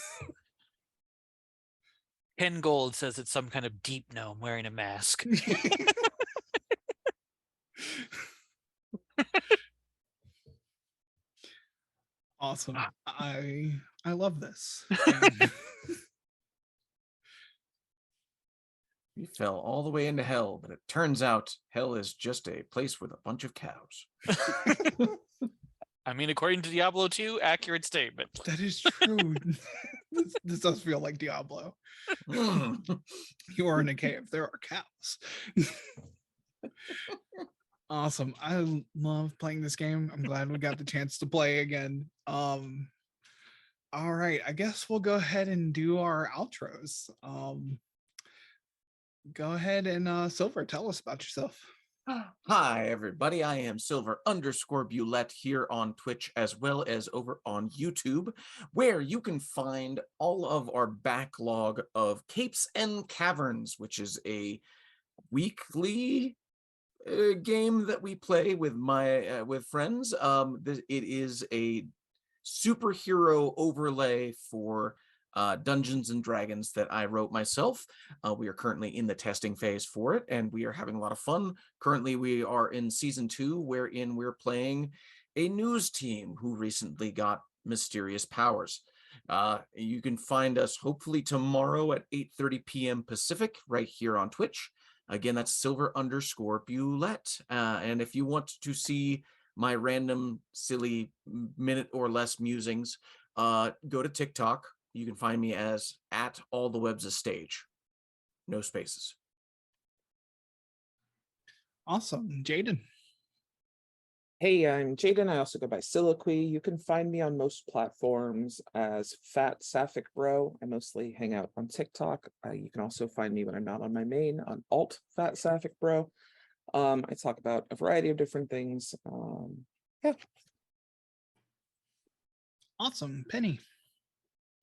Ken Gold says it's some kind of deep gnome wearing a mask. Awesome. I love this. We fell all the way into hell, but it turns out hell is just a place with a bunch of cows. I mean, according to Diablo 2, accurate statement. That is true. This does feel like Diablo. You are in a cave. There are cows. Awesome. I love playing this game. I'm glad we got the chance to play again. All right. I guess we'll go ahead and do our outros. Go ahead and Silver, tell us about yourself. Hi, everybody. I am Silver_Bulette here on Twitch as well as over on YouTube, where you can find all of our backlog of Capes and Caverns, which is a weekly game that we play with with friends. It is a superhero overlay for Dungeons and Dragons that I wrote myself. We are currently in the testing phase for it, and we are having a lot of fun. Currently, we are in season 2, wherein we're playing a news team who recently got mysterious powers. You can find us hopefully tomorrow at 8:30 p.m. Pacific right here on Twitch. Again, that's Silver_Bulette. And if you want to see my random, silly, minute or less musings, go to TikTok. You can find me as @AllTheWebsAStage. No spaces. Awesome. Jaden. Hey, I'm Jaden. I also go by Soliloquy. You can find me on most platforms as Fat Sapphic Bro. I mostly hang out on TikTok. You can also find me when I'm not on my main on Alt Fat Sapphic Bro. I talk about a variety of different things. Yeah. Awesome. Penny.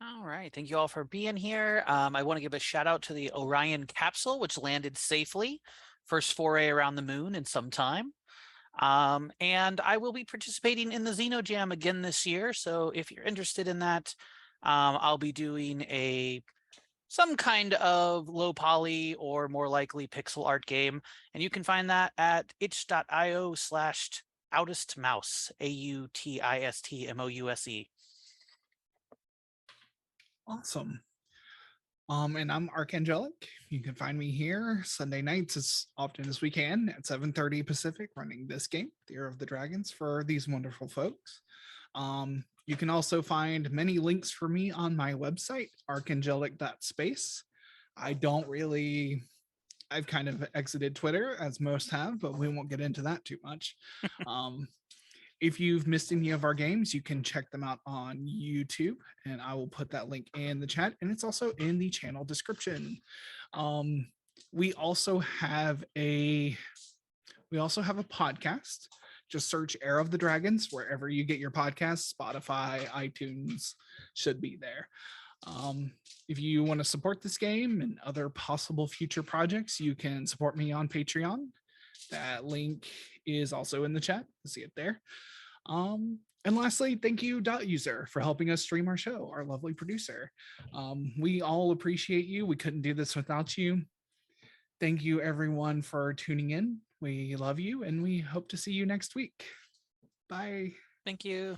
All right. Thank you all for being here. I want to give a shout out to the Orion capsule, which landed safely. First foray around the moon in some time. And I will be participating in the Xenojam again this year. So if you're interested in that, I'll be doing some kind of low poly or more likely pixel art game. And you can find that at itch.io/outistmouse, AUTISTMOUSE. Awesome. And I'm Archangelic. You can find me here Sunday nights as often as we can at 7:30 Pacific, running this game, The Year of the Dragons, for these wonderful folks. You can also find many links for me on my website, archangelic.space. I've kind of exited Twitter, as most have, but we won't get into that too much. If you've missed any of our games, you can check them out on YouTube, and I will put that link in the chat, and it's also in the channel description. We also have a podcast. Just search Air of the Dragons wherever you get your podcasts. Spotify, iTunes should be there. If you want to support this game and other possible future projects, you can support me on Patreon. That link is also in the chat. You see it there. And lastly, thank you, User, for helping us stream our show, our lovely producer. We all appreciate you. We couldn't do this without you. Thank you, everyone, for tuning in. We love you, and we hope to see you next week. Bye. Thank you.